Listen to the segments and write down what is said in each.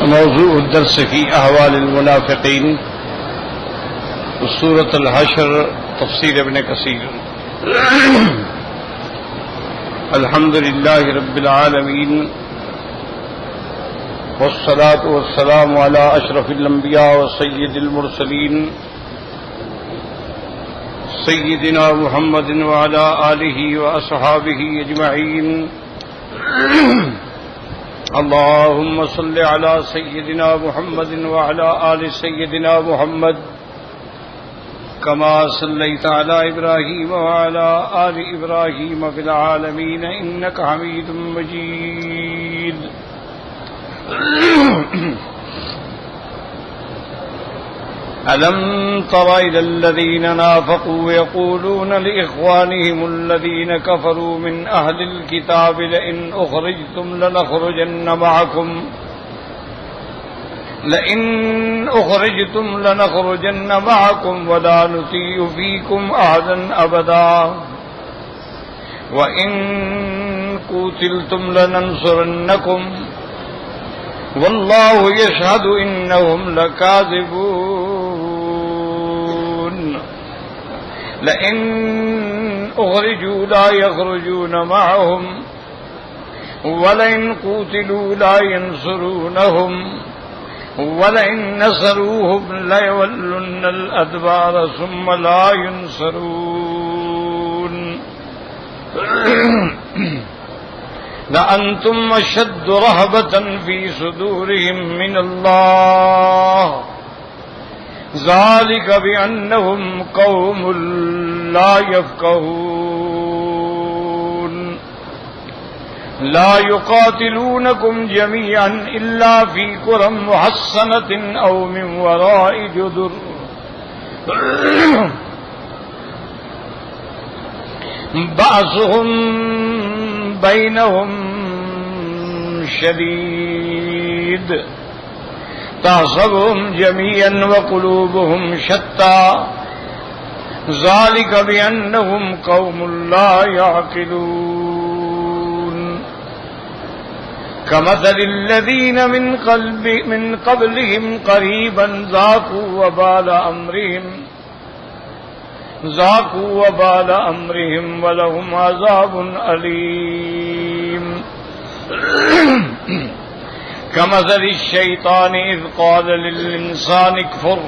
موضوع الدرس في أحوال المنافقين سورة الحشر تفسير ابن كثير. الحمد لله رب العالمين والصلاة والسلام على أشرف الأنبياء وسيد المرسلين سيدنا محمد وعلى آله وأصحابه أجمعين. اللهم صل على سيدنا محمد وعلى آل سيدنا محمد كما صليت على إبراهيم وعلى آل إبراهيم في العالمين إنك حميد مجيد. ألم تر إلى الذين نافقوا يقولون لإخوانهم الذين كفروا من أهل الكتاب لئن أخرجتم لنخرجن معكم ولا نطيع فيكم أحدا أبدا وإن قتلتم لننصرنكم والله يشهد إنهم لكاذبون. لئن أخرجوا لا يخرجون معهم ولئن قتلوا لا ينصرونهم ولئن نصروهم ليولن الأدبار ثم لا ينصرون. لأنتم أشد رهبة في صدورهم من الله ذلك بأنهم قوم لا يفقهون. لا يقاتلونكم جميعا إلا في قرى محصنة أو من وراء جدر بأسهم بينهم شديد تحسبهم جميعا وقلوبهم شتى ذلك بأنهم قوم لا يعقلون. كمثل الذين من قبلهم قريبا ذاقوا وبال أمرهم ولهم عذاب أليم. كمثل الشيطان إذ قال للإنسان اكفر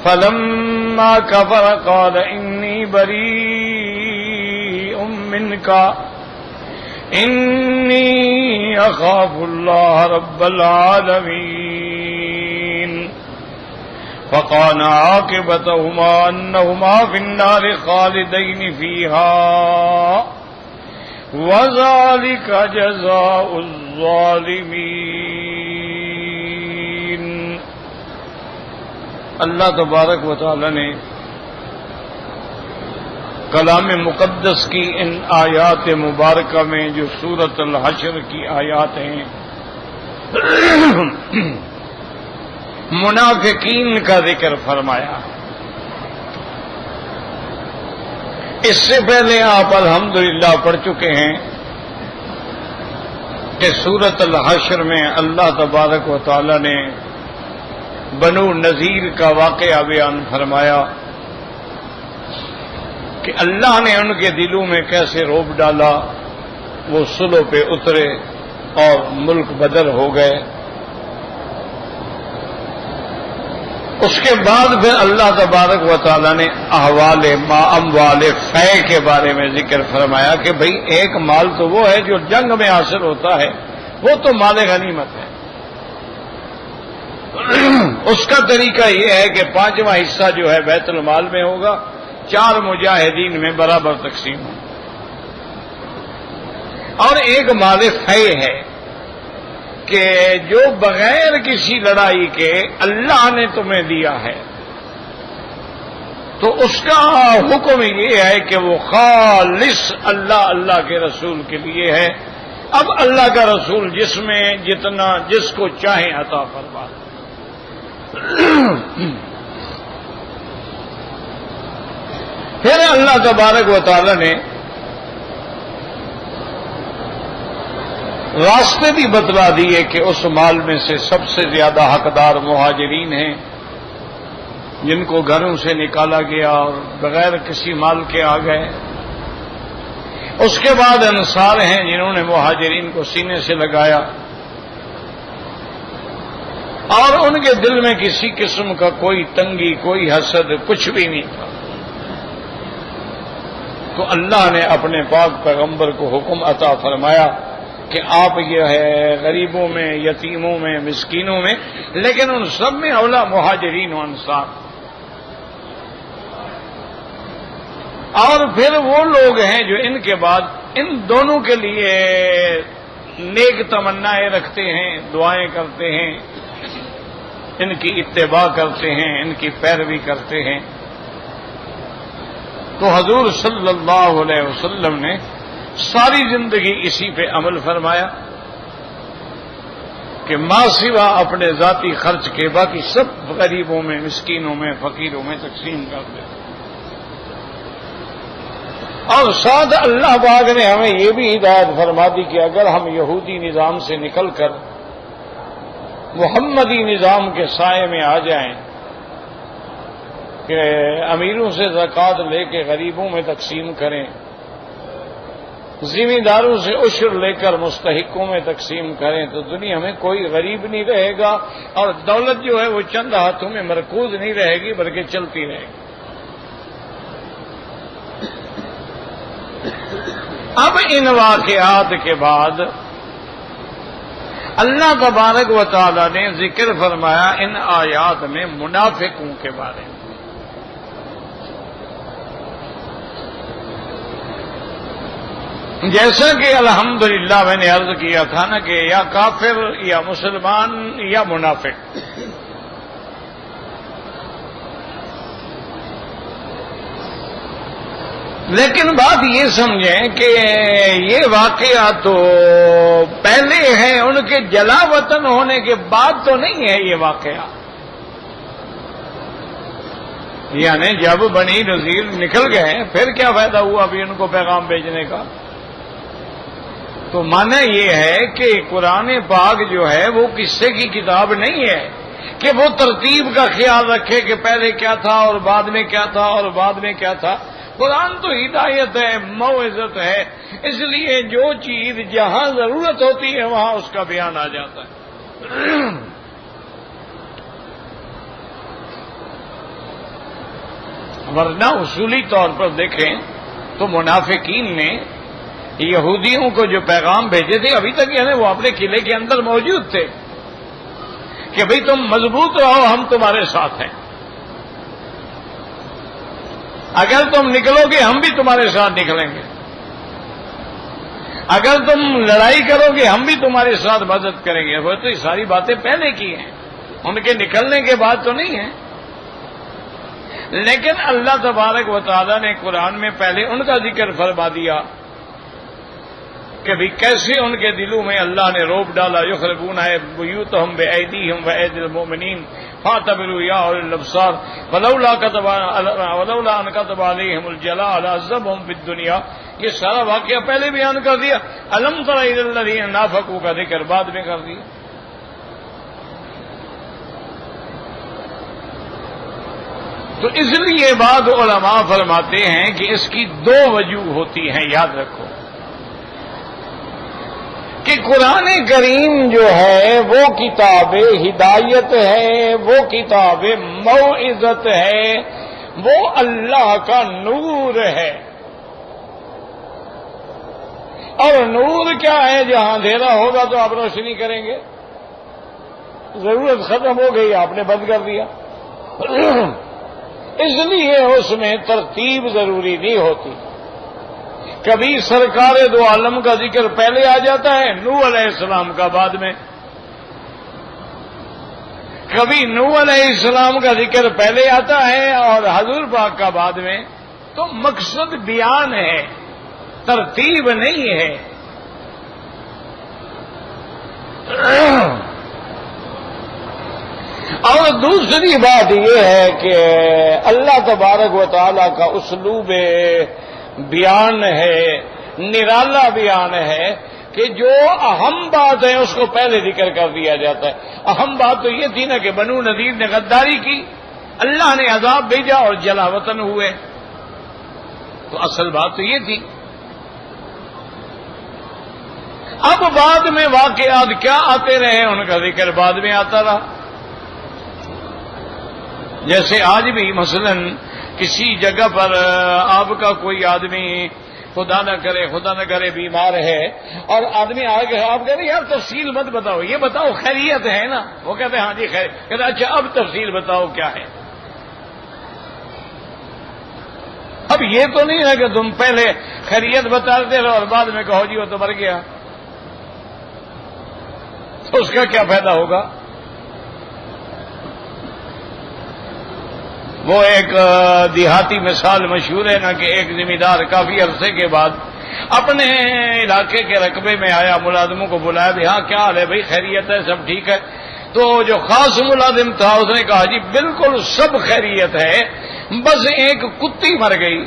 فلما كفر قال إني بريء منك إني أخاف الله رب العالمين. فكان عاقبتهما أنهما في النار خالدين فيها وذلك جزاء الظالمین. اللہ تبارک و تعالی نے کلام مقدس کی ان آیات مبارکہ میں جو سورۃ الحشر کی آیات ہیں منافقین کا ذکر فرمایا. اس سے پہلے آپ الحمدللہ پڑھ چکے ہیں کہ سورۃ الحشر میں اللہ تبارک و تعالی نے بنو نذیر کا واقعہ بیان فرمایا کہ اللہ نے ان کے دلوں میں کیسے روب ڈالا، وہ صلح پہ اترے اور ملک بدر ہو گئے. اس کے بعد پھر اللہ تبارک و تعالیٰ نے احوال اموال فے کے بارے میں ذکر فرمایا کہ بھئی ایک مال تو وہ ہے جو جنگ میں حاصل ہوتا ہے، وہ تو مال غنیمت ہے. اس کا طریقہ یہ ہے کہ 5واں حصہ جو ہے بیت المال میں ہوگا، 4 مجاہدین میں برابر تقسیم ہو. اور ایک مال فے ہے کہ جو بغیر کسی لڑائی کے اللہ نے تمہیں دیا ہے، تو اس کا حکم یہ ہے کہ وہ خالص اللہ کے رسول کے لیے ہے. اب اللہ کا رسول جس میں جتنا جس کو چاہے عطا فرما. پھر اللہ تبارک و تعالی نے راستے بھی بتلا دیے کہ اس مال میں سے سب سے زیادہ حقدار مہاجرین ہیں جن کو گھروں سے نکالا گیا اور بغیر کسی مال کے آ گئے. اس کے بعد انصار ہیں جنہوں نے مہاجرین کو سینے سے لگایا اور ان کے دل میں کسی قسم کا کوئی تنگی، کوئی حسد، کچھ بھی نہیں تھا. تو اللہ نے اپنے پاک پیغمبر کو حکم عطا فرمایا کہ آپ یہ ہے غریبوں میں، یتیموں میں، مسکینوں میں، لیکن ان سب میں اولا مہاجرین و انصار. اور پھر وہ لوگ ہیں جو ان کے بعد ان دونوں کے لیے نیک تمنائیں رکھتے ہیں، دعائیں کرتے ہیں، ان کی اتباع کرتے ہیں، ان کی پیروی کرتے ہیں. تو حضور صلی اللہ علیہ وسلم نے ساری زندگی اسی پہ عمل فرمایا کہ ما سوا اپنے ذاتی خرچ کے باقی سب غریبوں میں، مسکینوں میں، فقیروں میں تقسیم کر دے. اور ساتھ اللہ پاک نے ہمیں یہ بھی ہدایت فرما دی کہ اگر ہم یہودی نظام سے نکل کر محمدی نظام کے سائے میں آ جائیں کہ امیروں سے زکوٰۃ لے کے غریبوں میں تقسیم کریں، ذمہ داروں سے عشر لے کر مستحقوں میں تقسیم کریں، تو دنیا میں کوئی غریب نہیں رہے گا اور دولت جو ہے وہ چند ہاتھوں میں مرکوز نہیں رہے گی بلکہ چلتی رہے گی. اب ان واقعات کے بعد اللہ تبارک و تعالی نے ذکر فرمایا ان آیات میں منافقوں کے بارے میں. جیسا کہ الحمدللہ میں نے عرض کیا تھا نا کہ یا کافر یا مسلمان یا منافق. لیکن بات یہ سمجھیں کہ یہ واقعہ تو پہلے ہے، ان کے جلا وطن ہونے کے بعد تو نہیں ہے یہ واقعہ. یعنی جب بنی نذیر نکل گئے پھر کیا فائدہ ہوا ابھی ان کو پیغام بھیجنے کا. تو معنی یہ ہے کہ قرآن پاک جو ہے وہ قصے کی کتاب نہیں ہے کہ وہ ترتیب کا خیال رکھے کہ پہلے کیا تھا اور بعد میں کیا تھا اور بعد میں کیا تھا. قرآن تو ہدایت ہے، موعظت ہے، اس لیے جو چیز جہاں ضرورت ہوتی ہے وہاں اس کا بیان آ جاتا ہے. ورنہ اصولی طور پر دیکھیں تو منافقین نے یہودیوں کو جو پیغام بھیجے تھے ابھی تک یعنی وہ اپنے قلعے کے اندر موجود تھے کہ بھئی تم مضبوط رہو، ہم تمہارے ساتھ ہیں، اگر تم نکلو گے ہم بھی تمہارے ساتھ نکلیں گے، اگر تم لڑائی کرو گے ہم بھی تمہارے ساتھ مدد کریں گے. وہ تو یہ ساری باتیں پہلے کی ہیں، ان کے نکلنے کے بعد تو نہیں ہیں. لیکن اللہ تبارک و تعالی نے قرآن میں پہلے ان کا ذکر فرما دیا کہ بھی کیسے ان کے دلوں میں اللہ نے روب ڈالا. یخربون بیوتہم بایدیہم وایدی المؤمنین فاعتبروا یا اولی الابصار ولولا ان كتب علیہم الجلاء لعذبہم فی الدنیا. یہ سارا واقعہ پہلے بیان کر دیا. الم تر الی الذین نافقوا کا ذکر بعد میں کر دیا. تو اس لیے بعض علماء فرماتے ہیں کہ اس کی دو وجوہ ہوتی ہیں، یاد رکھو کہ قرآن کریم جو ہے وہ کتاب ہدایت ہے، وہ کتاب موعظت ہے، وہ اللہ کا نور ہے. اور نور کیا ہے؟ جہاں اندھیرا ہوگا تو آپ روشنی کریں گے، ضرورت ختم ہو گئی آپ نے بند کر دیا. اس لیے اس میں ترتیب ضروری نہیں ہوتی. کبھی سرکار دو عالم کا ذکر پہلے آ جاتا ہے، نوح علیہ السلام کا بعد میں، کبھی نوح علیہ السلام کا ذکر پہلے آتا ہے اور حضور پاک کا بعد میں. تو مقصد بیان ہے، ترتیب نہیں ہے. اور دوسری بات یہ ہے کہ اللہ تبارک و تعالی کا اسلوب بیان ہے، نرالا بیان ہے. کہ جو اہم بات ہے اس کو پہلے ذکر کر دیا جاتا ہے. اہم بات تو یہ تھی نا کہ بنو نذیر نے غداری کی، اللہ نے عذاب بھیجا اور جلا وطن ہوئے. تو اصل بات تو یہ تھی. اب بعد میں واقعات کیا آتے رہے، ان کا ذکر بعد میں آتا رہا. جیسے آج بھی مثلا کسی جگہ پر آپ کا کوئی آدمی خدا نہ کرے بیمار ہے، اور آدمی آگے آپ کہتے ہیں یار تفصیل مت بتاؤ، یہ بتاؤ خیریت ہے نا. وہ کہتے ہیں ہاں جی خیر. کہتے ہیں اچھا اب تفصیل بتاؤ کیا ہے. اب یہ تو نہیں ہے کہ تم پہلے خیریت بتاتے رہو اور بعد میں کہو جی وہ تو مر گیا، تو اس کا کیا فائدہ ہوگا. وہ ایک دیہاتی مثال مشہور ہے نا کہ ایک ذمہ دار کافی عرصے کے بعد اپنے علاقے کے رقبے میں آیا، ملازموں کو بلایا بھی ہاں کیا حال ہے بھائی، خیریت ہے، سب ٹھیک ہے. تو جو خاص ملازم تھا اس نے کہا جی بالکل سب خیریت ہے، بس ایک کتی مر گئی.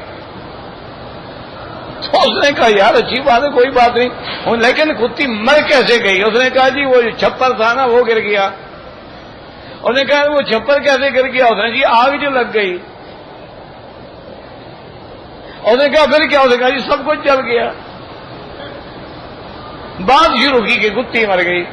تو اس نے کہا یار اچھی بات ہے کوئی بات نہیں، لیکن کتی مر کیسے گئی. اس نے کہا جی وہ جو چھپر تھا نا وہ گر گیا. انہوں نے کہا وہ چھپر کیسے گر گیا. اس نے جی آگ جو لگ گئی. اس نے کہا پھر کیا. اس نے کہا جی سب کچھ جل گیا. بات شروع کی کہ کتی مر گئی.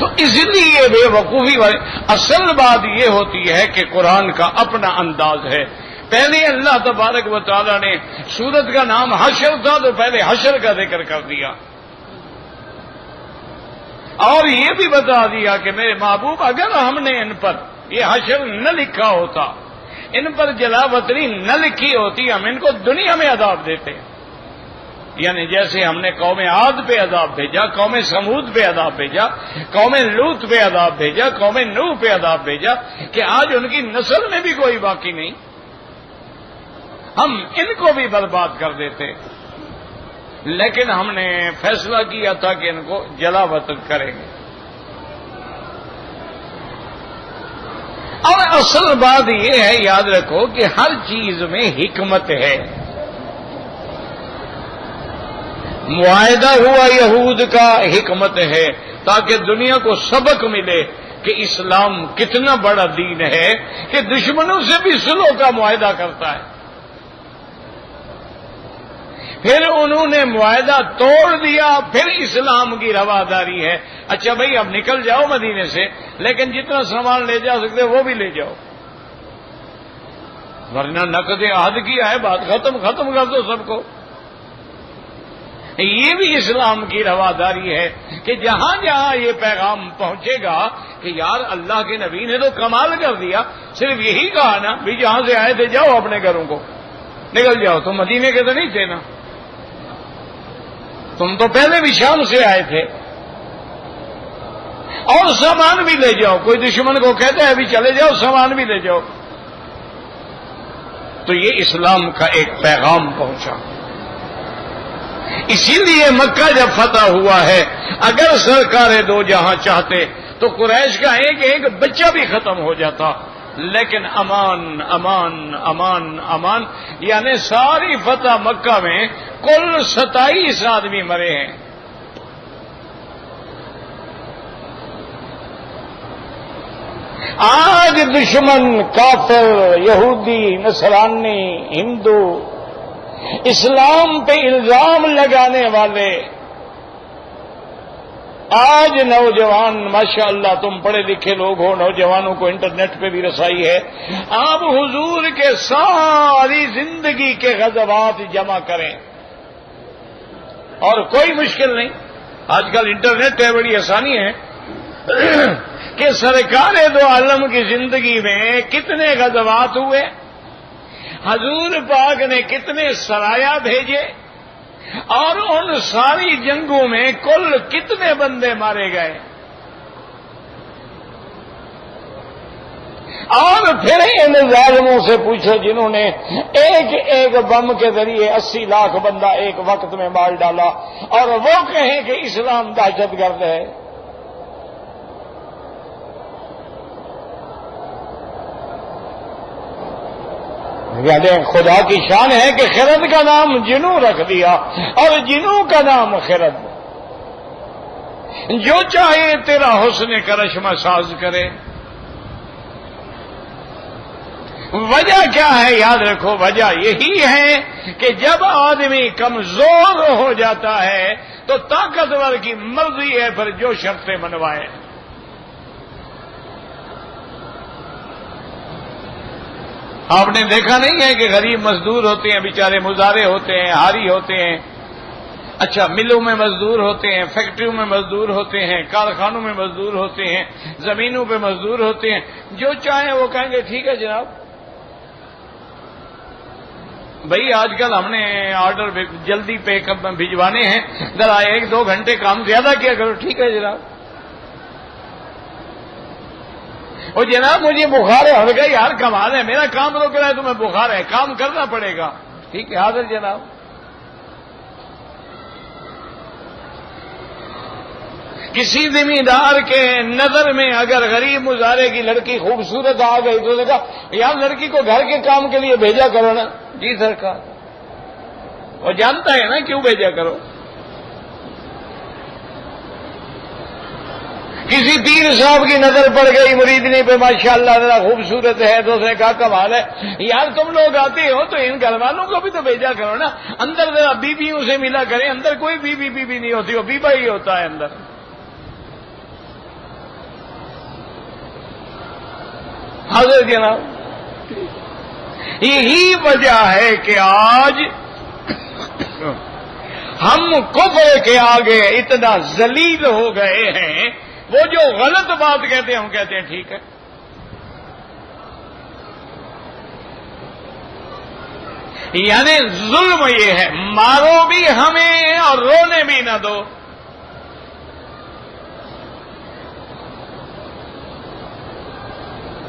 تو اس لیے بے وقوفی والے اصل بات یہ ہوتی ہے کہ قرآن کا اپنا انداز ہے. پہلے اللہ تبارک و تعالی نے سورت کا نام حشر تھا تو پہلے حشر کا ذکر کر دیا، اور یہ بھی بتا دیا کہ میرے محبوب اگر ہم نے ان پر یہ حشر نہ لکھا ہوتا، ان پر جلا وطنی نہ لکھی ہوتی، ہم ان کو دنیا میں عذاب دیتے. یعنی جیسے ہم نے قوم عاد پہ عذاب بھیجا، قوم سمود پہ عذاب بھیجا، قوم لوط پہ عذاب بھیجا، قوم نوح پہ عذاب بھیجا، کہ آج ان کی نسل میں بھی کوئی باقی نہیں، ہم ان کو بھی برباد کر دیتے. لیکن ہم نے فیصلہ کیا تھا کہ ان کو جلا وطن کریں گے. اور اصل بات یہ ہے، یاد رکھو کہ ہر چیز میں حکمت ہے. معاہدہ ہوا یہود کا، حکمت ہے تاکہ دنیا کو سبق ملے کہ اسلام کتنا بڑا دین ہے کہ دشمنوں سے بھی صلح کا معاہدہ کرتا ہے. پھر انہوں نے معاہدہ توڑ دیا، پھر اسلام کی رواداری ہے. اچھا بھائی اب نکل جاؤ مدینے سے، لیکن جتنا سامان لے جا سکتے وہ بھی لے جاؤ، ورنہ نقض عہد کیا ہے، بات ختم کر دو سب کو. یہ بھی اسلام کی رواداری ہے کہ جہاں جہاں یہ پیغام پہنچے گا کہ یار اللہ کے نبی نے تو کمال کر دیا، صرف یہی کہا نا بھی جہاں سے آئے تھے جاؤ اپنے گھروں کو نکل جاؤ. تم مدینے کے تو نہیں تھے نا، تم تو پہلے بھی شام سے آئے تھے، اور سامان بھی لے جاؤ. کوئی دشمن کو کہتا ہے ابھی چلے جاؤ سامان بھی لے جاؤ. تو یہ اسلام کا ایک پیغام پہنچا. اسی لیے مکہ جب فتح ہوا ہے، اگر سرکار دو جہاں چاہتے تو قریش کا ایک ایک بچہ بھی ختم ہو جاتا، لیکن امان امان امان امان، یعنی ساری فتح مکہ میں کل 27 آدمی مرے ہیں. آج دشمن کافر یہودی نصرانی ہندو اسلام پہ الزام لگانے والے، آج نوجوان ماشاءاللہ تم پڑھے لکھے لوگ ہو، نوجوانوں کو انٹرنیٹ پہ بھی رسائی ہے، آپ حضور کے ساری زندگی کے غضبات جمع کریں اور کوئی مشکل نہیں. آج کل انٹرنیٹ ہے، بڑی آسانی ہے کہ سرکار دو عالم کی زندگی میں کتنے غزوات ہوئے، حضور پاک نے کتنے سرایا بھیجے، اور ان ساری جنگوں میں کل کتنے بندے مارے گئے. اور پھر ان ظالموں سے پوچھو جنہوں نے ایک ایک بم کے ذریعے 80 لاکھ بندہ ایک وقت میں مار ڈالا، اور وہ کہیں کہ اسلام دہشت گرد ہے. یعنی خدا کی شان ہے کہ خرد کا نام جنو رکھ دیا اور جنو کا نام خرد. جو چاہے تیرا حسن کرشمہ ساز کرے. وجہ کیا ہے؟ یاد رکھو وجہ یہی ہے کہ جب آدمی کمزور ہو جاتا ہے تو طاقتور کی مرضی ہے پھر جو شرطیں منوائے. آپ نے دیکھا نہیں ہے کہ غریب مزدور ہوتے ہیں بیچارے، مزارے ہوتے ہیں، ہاری ہوتے ہیں. اچھا، ملوں میں مزدور ہوتے ہیں، فیکٹریوں میں مزدور ہوتے ہیں، کارخانوں میں مزدور ہوتے ہیں، زمینوں پہ مزدور ہوتے ہیں. جو چاہیں وہ کہیں گے ٹھیک ہے جناب. بھئی آج کل ہم نے آرڈر جلدی پہ بھجوانے ہیں، ذرا 1-2 گھنٹے کام زیادہ کیا کرو. ٹھیک ہے جناب. وہ جناب مجھے بخار ہے. ہم نے کہا یار کمال ہے، میرا کام روک رہا ہے تمہیں بخار ہے، کام کرنا پڑے گا. ٹھیک ہے حاضر جناب. کسی زمیندار کے نظر میں اگر غریب مزارے کی لڑکی خوبصورت آ گئی تو نے کہا یار لڑکی کو گھر کے کام کے لیے بھیجا کرو نا. جی سرکار. وہ جانتا ہے نا کیوں بھیجا کرو. کسی پیر صاحب کی نظر پڑ گئی مریدنی پہ ماشاءاللہ ذرا خوبصورت ہے تو اس نے کہا کمال ہے یار تم لوگ آتے ہو تو ان گھر والوں کو بھی تو بھیجا کرو نا. اندر ذرا بیویوں سے ملا کریں. اندر کوئی بیوی نہیں ہوتی، وہ بیبا ہی ہوتا ہے اندر. حاضر جناب. یہی وجہ ہے کہ آج ہم کفر کے آگے اتنا ذلیل ہو گئے ہیں. وہ جو غلط بات کہتے ہیں ہم کہتے ہیں ٹھیک ہے. یعنی ظلم یہ ہے، مارو بھی ہمیں اور رونے بھی نہ دو.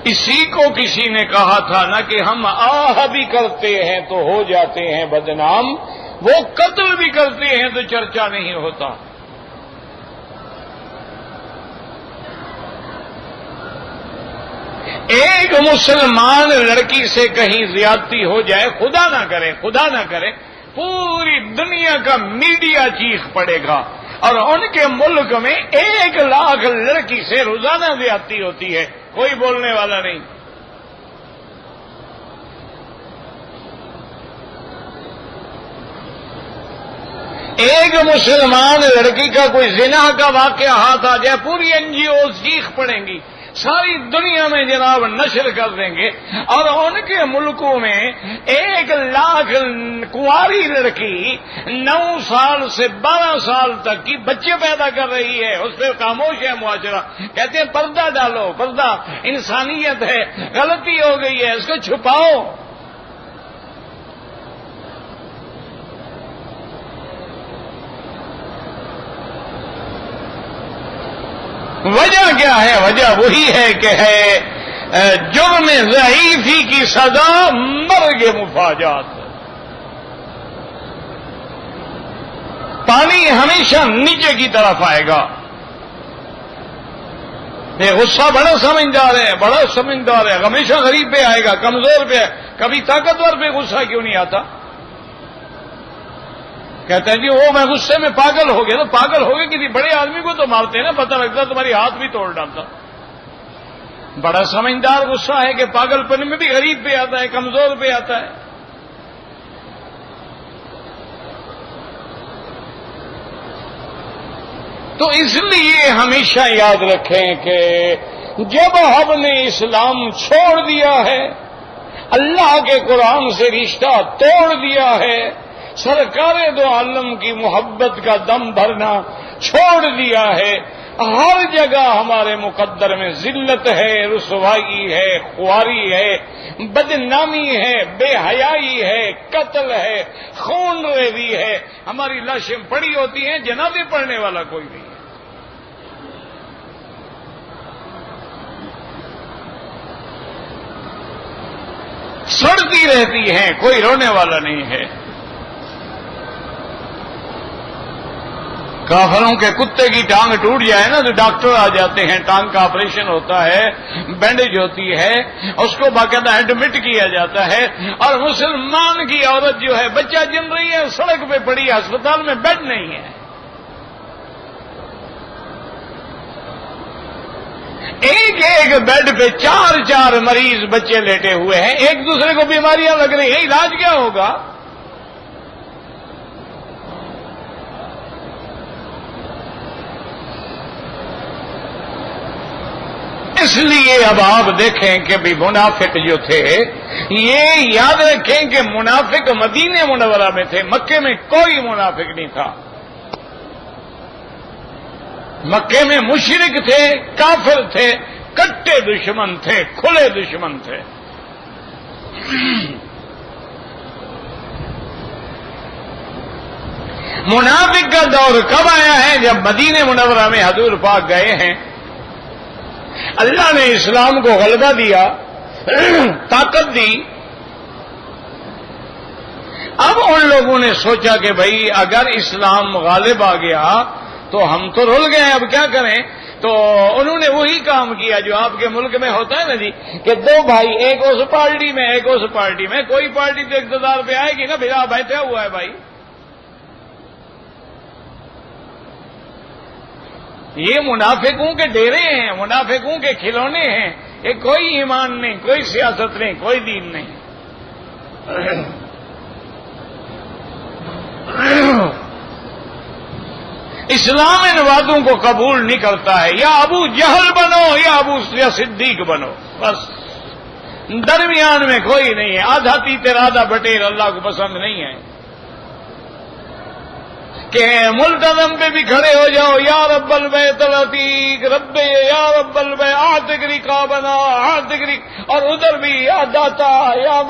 اسی کو کسی نے کہا تھا نا کہ ہم آہ بھی کرتے ہیں تو ہو جاتے ہیں بدنام، وہ قتل بھی کرتے ہیں تو چرچا نہیں ہوتا. ایک مسلمان لڑکی سے کہیں زیادتی ہو جائے، خدا نہ کرے پوری دنیا کا میڈیا چیخ پڑے گا. اور ان کے ملک میں 1 لاکھ لڑکی سے روزانہ زیادتی ہوتی ہے، کوئی بولنے والا نہیں. ایک مسلمان لڑکی کا کوئی زنا کا واقعہ ہاتھ آ جائے پوری NGOs چیخ پڑیں گی، ساری دنیا میں جناب نشر کر دیں گے. اور ان کے ملکوں میں 1 لاکھ کنواری لڑکی 9 سال سے 12 سال تک کی بچے پیدا کر رہی ہے. اس پہ خاموش ہے معاشرہ. کہتے ہیں پردہ ڈالو، پردہ انسانیت ہے، غلطی ہو گئی ہے، اس کو چھپاؤ. وجہ کیا ہے؟ وجہ وہی ہے کہ ہے جرم ضعیفی کی سزا مرگ مفاجات. پانی ہمیشہ نیچے کی طرف آئے گا. یہ غصہ بڑا سمجھدار ہے، ہمیشہ غریب پہ آئے گا، کمزور پہ. کبھی طاقتور پہ غصہ کیوں نہیں آتا؟ کہتے ہیں جی وہ میں غصے میں پاگل ہو گیا. تو پاگل ہو گئے کسی بڑے آدمی کو تو مارتے نا، پتہ لگتا تمہاری ہاتھ بھی توڑ ڈالتا. بڑا سمجھدار غصہ ہے کہ پاگل پن میں بھی غریب پہ آتا ہے، کمزور پہ آتا ہے. تو اس لیے ہمیشہ یاد رکھیں کہ جب ہم نے اسلام چھوڑ دیا ہے، اللہ کے قرآن سے رشتہ توڑ دیا ہے، سرکار دو عالم کی محبت کا دم بھرنا چھوڑ دیا ہے، ہر جگہ ہمارے مقدر میں ذلت ہے، رسوائی ہے، خواری ہے، بدنامی ہے، بے حیائی ہے، قتل ہے، خون ریزی ہے. ہماری لاشیں پڑی ہوتی ہیں، جنازے پڑھنے والا کوئی نہیں ہے. سڑتی رہتی ہیں، کوئی رونے والا نہیں ہے. کافروں کے کتے کی ٹانگ ٹوٹ جائے نا تو ڈاکٹر آ جاتے ہیں، ٹانگ کا آپریشن ہوتا ہے، بینڈیج ہوتی ہے، اس کو باقاعدہ ایڈمٹ کیا جاتا ہے، اور مسلمان کی عورت جو ہے بچہ جن رہی ہے، سڑک پہ پڑی ہے، ہسپتال میں بیڈ نہیں ہے، ایک ایک بیڈ پہ چار چار مریض بچے لیٹے ہوئے ہیں، ایک دوسرے کو بیماریاں لگ رہی ہیں، علاج کیا ہوگا؟ اس لیے اب آپ دیکھیں کہ بھی منافق جو تھے، یہ یاد رکھیں کہ منافق مدینہ منورہ میں تھے، مکے میں کوئی منافق نہیں تھا۔ مکے میں مشرک تھے، کافر تھے، کٹے دشمن تھے، کھلے دشمن تھے۔ منافق کا دور کب آیا ہے؟ جب مدینہ منورہ میں حضور پاک گئے ہیں، اللہ نے اسلام کو غلبہ دیا، طاقت دی۔ اب ان لوگوں نے سوچا کہ بھائی اگر اسلام غالب آ گیا تو ہم تو رل گئے، اب کیا کریں؟ تو انہوں نے وہی کام کیا جو آپ کے ملک میں ہوتا ہے نا جی، کہ دو بھائی، ایک اس پارٹی میں ایک اس پارٹی میں، کوئی پارٹی تو اقتدار پہ آئے گی نا، بھیا بیٹھا ہوا ہے بھائی، یہ منافقوں کے ڈیرے ہیں، منافقوں کے کھلونے ہیں، یہ کوئی ایمان نہیں، کوئی سیاست نہیں، کوئی دین نہیں۔ اسلام ان وعدوں کو قبول نہیں کرتا ہے، یا ابو جہل بنو یا صدیق بنو، بس درمیان میں کوئی نہیں ہے۔ آدھا تیتر آدھا بٹیر اللہ کو پسند نہیں ہے کہ ملتزم پہ بھی کھڑے ہو جاؤ، یا رب البیت العتیق رب، یا رب البیت آتک رقابنا آتک رق، اور ادھر بھی یا داتا یا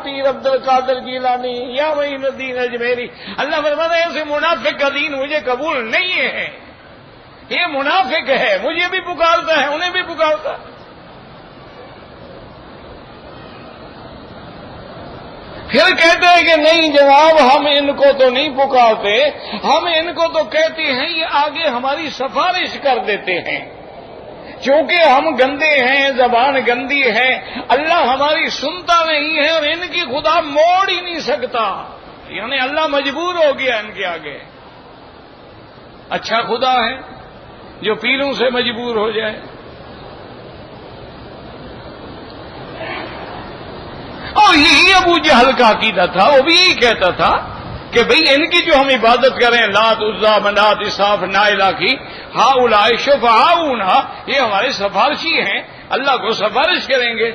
پیر عبد القادر جیلانی یا معین الدین اجمیری۔ اللہ فرماتا ہے ایسے منافق کا دین مجھے قبول نہیں ہے، یہ منافق ہے، مجھے بھی پکارتا ہے انہیں بھی پکارتا ہے۔ پھر کہتے ہیں کہ نہیں جناب ہم ان کو تو نہیں پکارتے، ہم ان کو تو کہتے ہیں یہ آگے ہماری سفارش کر دیتے ہیں، چونکہ ہم گندے ہیں، زبان گندی ہے، اللہ ہماری سنتا نہیں ہے اور ان کی خدا موڑ ہی نہیں سکتا، یعنی اللہ مجبور ہو گیا ان کے آگے۔ اچھا خدا ہے جو پیروں سے مجبور ہو جائے۔ اور یہی ابو جہل کا عقیدہ تھا، وہ بھی یہی کہتا تھا کہ بھئی ان کی جو ہم عبادت کریں، لات عزا منات اساف نائلہ کی، ہؤلاء شفعاؤنا، یہ ہمارے سفارشی ہیں، اللہ کو سفارش کریں گے۔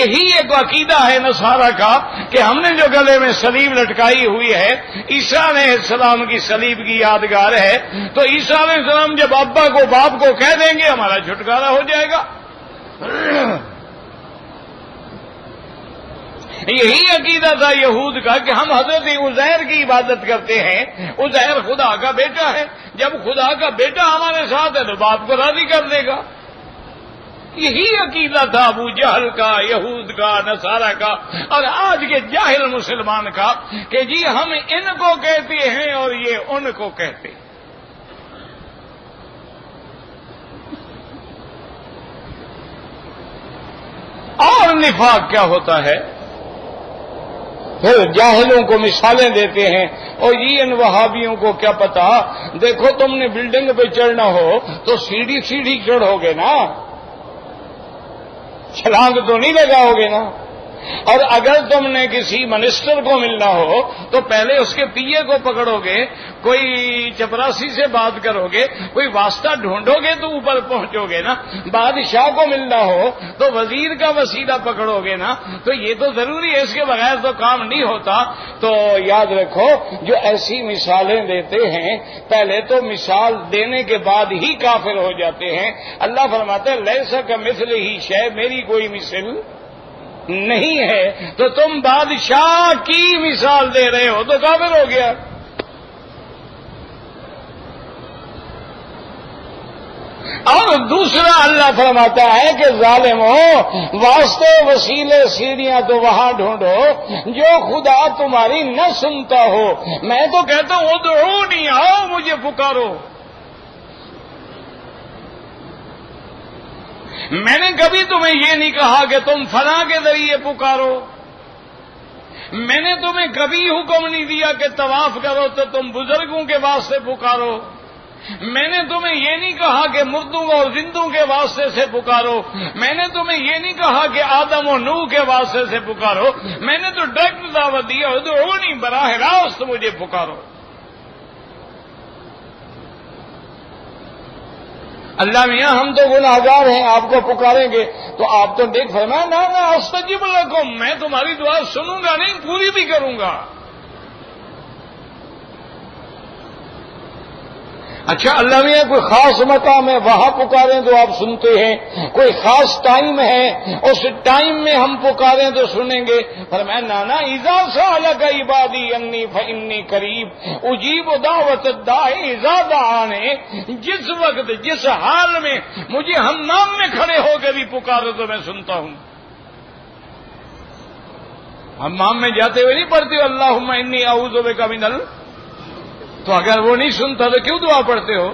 یہی ایک عقیدہ ہے نصارہ کا کہ ہم نے جو گلے میں صلیب لٹکائی ہوئی ہے، عیسیٰ علیہ السلام کی صلیب کی یادگار ہے، تو عیسیٰ علیہ السلام جب ابا کو باپ کو کہہ دیں گے ہمارا چھٹکارا ہو جائے گا۔ یہی عقیدہ تھا یہود کا کہ ہم حضرت عزیر کی عبادت کرتے ہیں، عزیر خدا کا بیٹا ہے، جب خدا کا بیٹا ہمارے ساتھ ہے تو باپ کو راضی کر دے گا۔ یہی عقیدہ تھا ابو جہل کا، یہود کا، نصارہ کا، اور آج کے جاہل مسلمان کا کہ جی ہم ان کو کہتے ہیں اور یہ ان کو کہتے ہیں۔ اور نفاق کیا ہوتا ہے؟ پھر جاہلوں کو مثالیں دیتے ہیں، اور یہ ان وہابیوں کو کیا پتا، دیکھو تم نے بلڈنگ پہ چڑھنا ہو تو سیڑھی سیڑھی چڑھو گے نا، چھلانگ تو نہیں لگاؤ گے نا، اور اگر تم نے کسی منسٹر کو ملنا ہو تو پہلے اس کے پی اے کو پکڑو گے، کوئی چپراسی سے بات کرو گے، کوئی واسطہ ڈھونڈو گے تو اوپر پہنچو گے نا، بادشاہ کو ملنا ہو تو وزیر کا وسیلہ پکڑو گے نا، تو یہ تو ضروری ہے، اس کے بغیر تو کام نہیں ہوتا۔ تو یاد رکھو جو ایسی مثالیں دیتے ہیں پہلے تو مثال دینے کے بعد ہی کافر ہو جاتے ہیں۔ اللہ فرماتا ہے لیسا کمثلہ شیء، میری کوئی مثل نہیں ہے، تو تم بادشاہ کی مثال دے رہے ہو تو کافر ہو گیا۔ اور دوسرا اللہ فرماتا ہے کہ ظالم ہو، واسطے وسیلے سیڑھیاں تو وہاں ڈھونڈو جو خدا تمہاری نہ سنتا ہو۔ میں تو کہتا ہوں ادعونی، آؤ مجھے پکارو۔ میں نے کبھی تمہیں یہ نہیں کہا کہ تم فلاں کے ذریعے پکارو، میں نے تمہیں کبھی حکم نہیں دیا کہ طواف کرو تو تم بزرگوں کے واسطے پکارو، میں نے تمہیں یہ نہیں کہا کہ مردوں اور زندوں کے واسطے سے پکارو، میں نے تمہیں یہ نہیں کہا کہ آدم و نوح کے واسطے سے پکارو، میں نے تو ڈائریکٹ دعوت دیا ادعونی، براہ راست مجھے پکارو۔ اللہ میاں ہم تو گناہگار ہیں، آپ کو پکاریں گے تو آپ تو دیکھ فرمایا نا استجب لکم، میں تمہاری دعا سنوں گا نہیں، پوری بھی کروں گا۔ اچھا اللہ میاں کوئی خاص مقام ہے وہاں پکاریں تو آپ سنتے ہیں، کوئی خاص ٹائم ہے اس ٹائم میں ہم پکاریں تو سنیں گے؟ فرمایا نانا اذا سألک عبادی انی فانی قریب اجیب دعوت الداعی اذا دعانی، جس وقت جس حال میں مجھے حمام میں کھڑے ہو کے بھی پکارو تو میں سنتا ہوں۔ حمام میں جاتے ہوئے نہیں پڑھتے ہو اللہم انی اعوذ بک من تو اگر وہ نہیں سنتا تو کیوں دعا پڑھتے ہو؟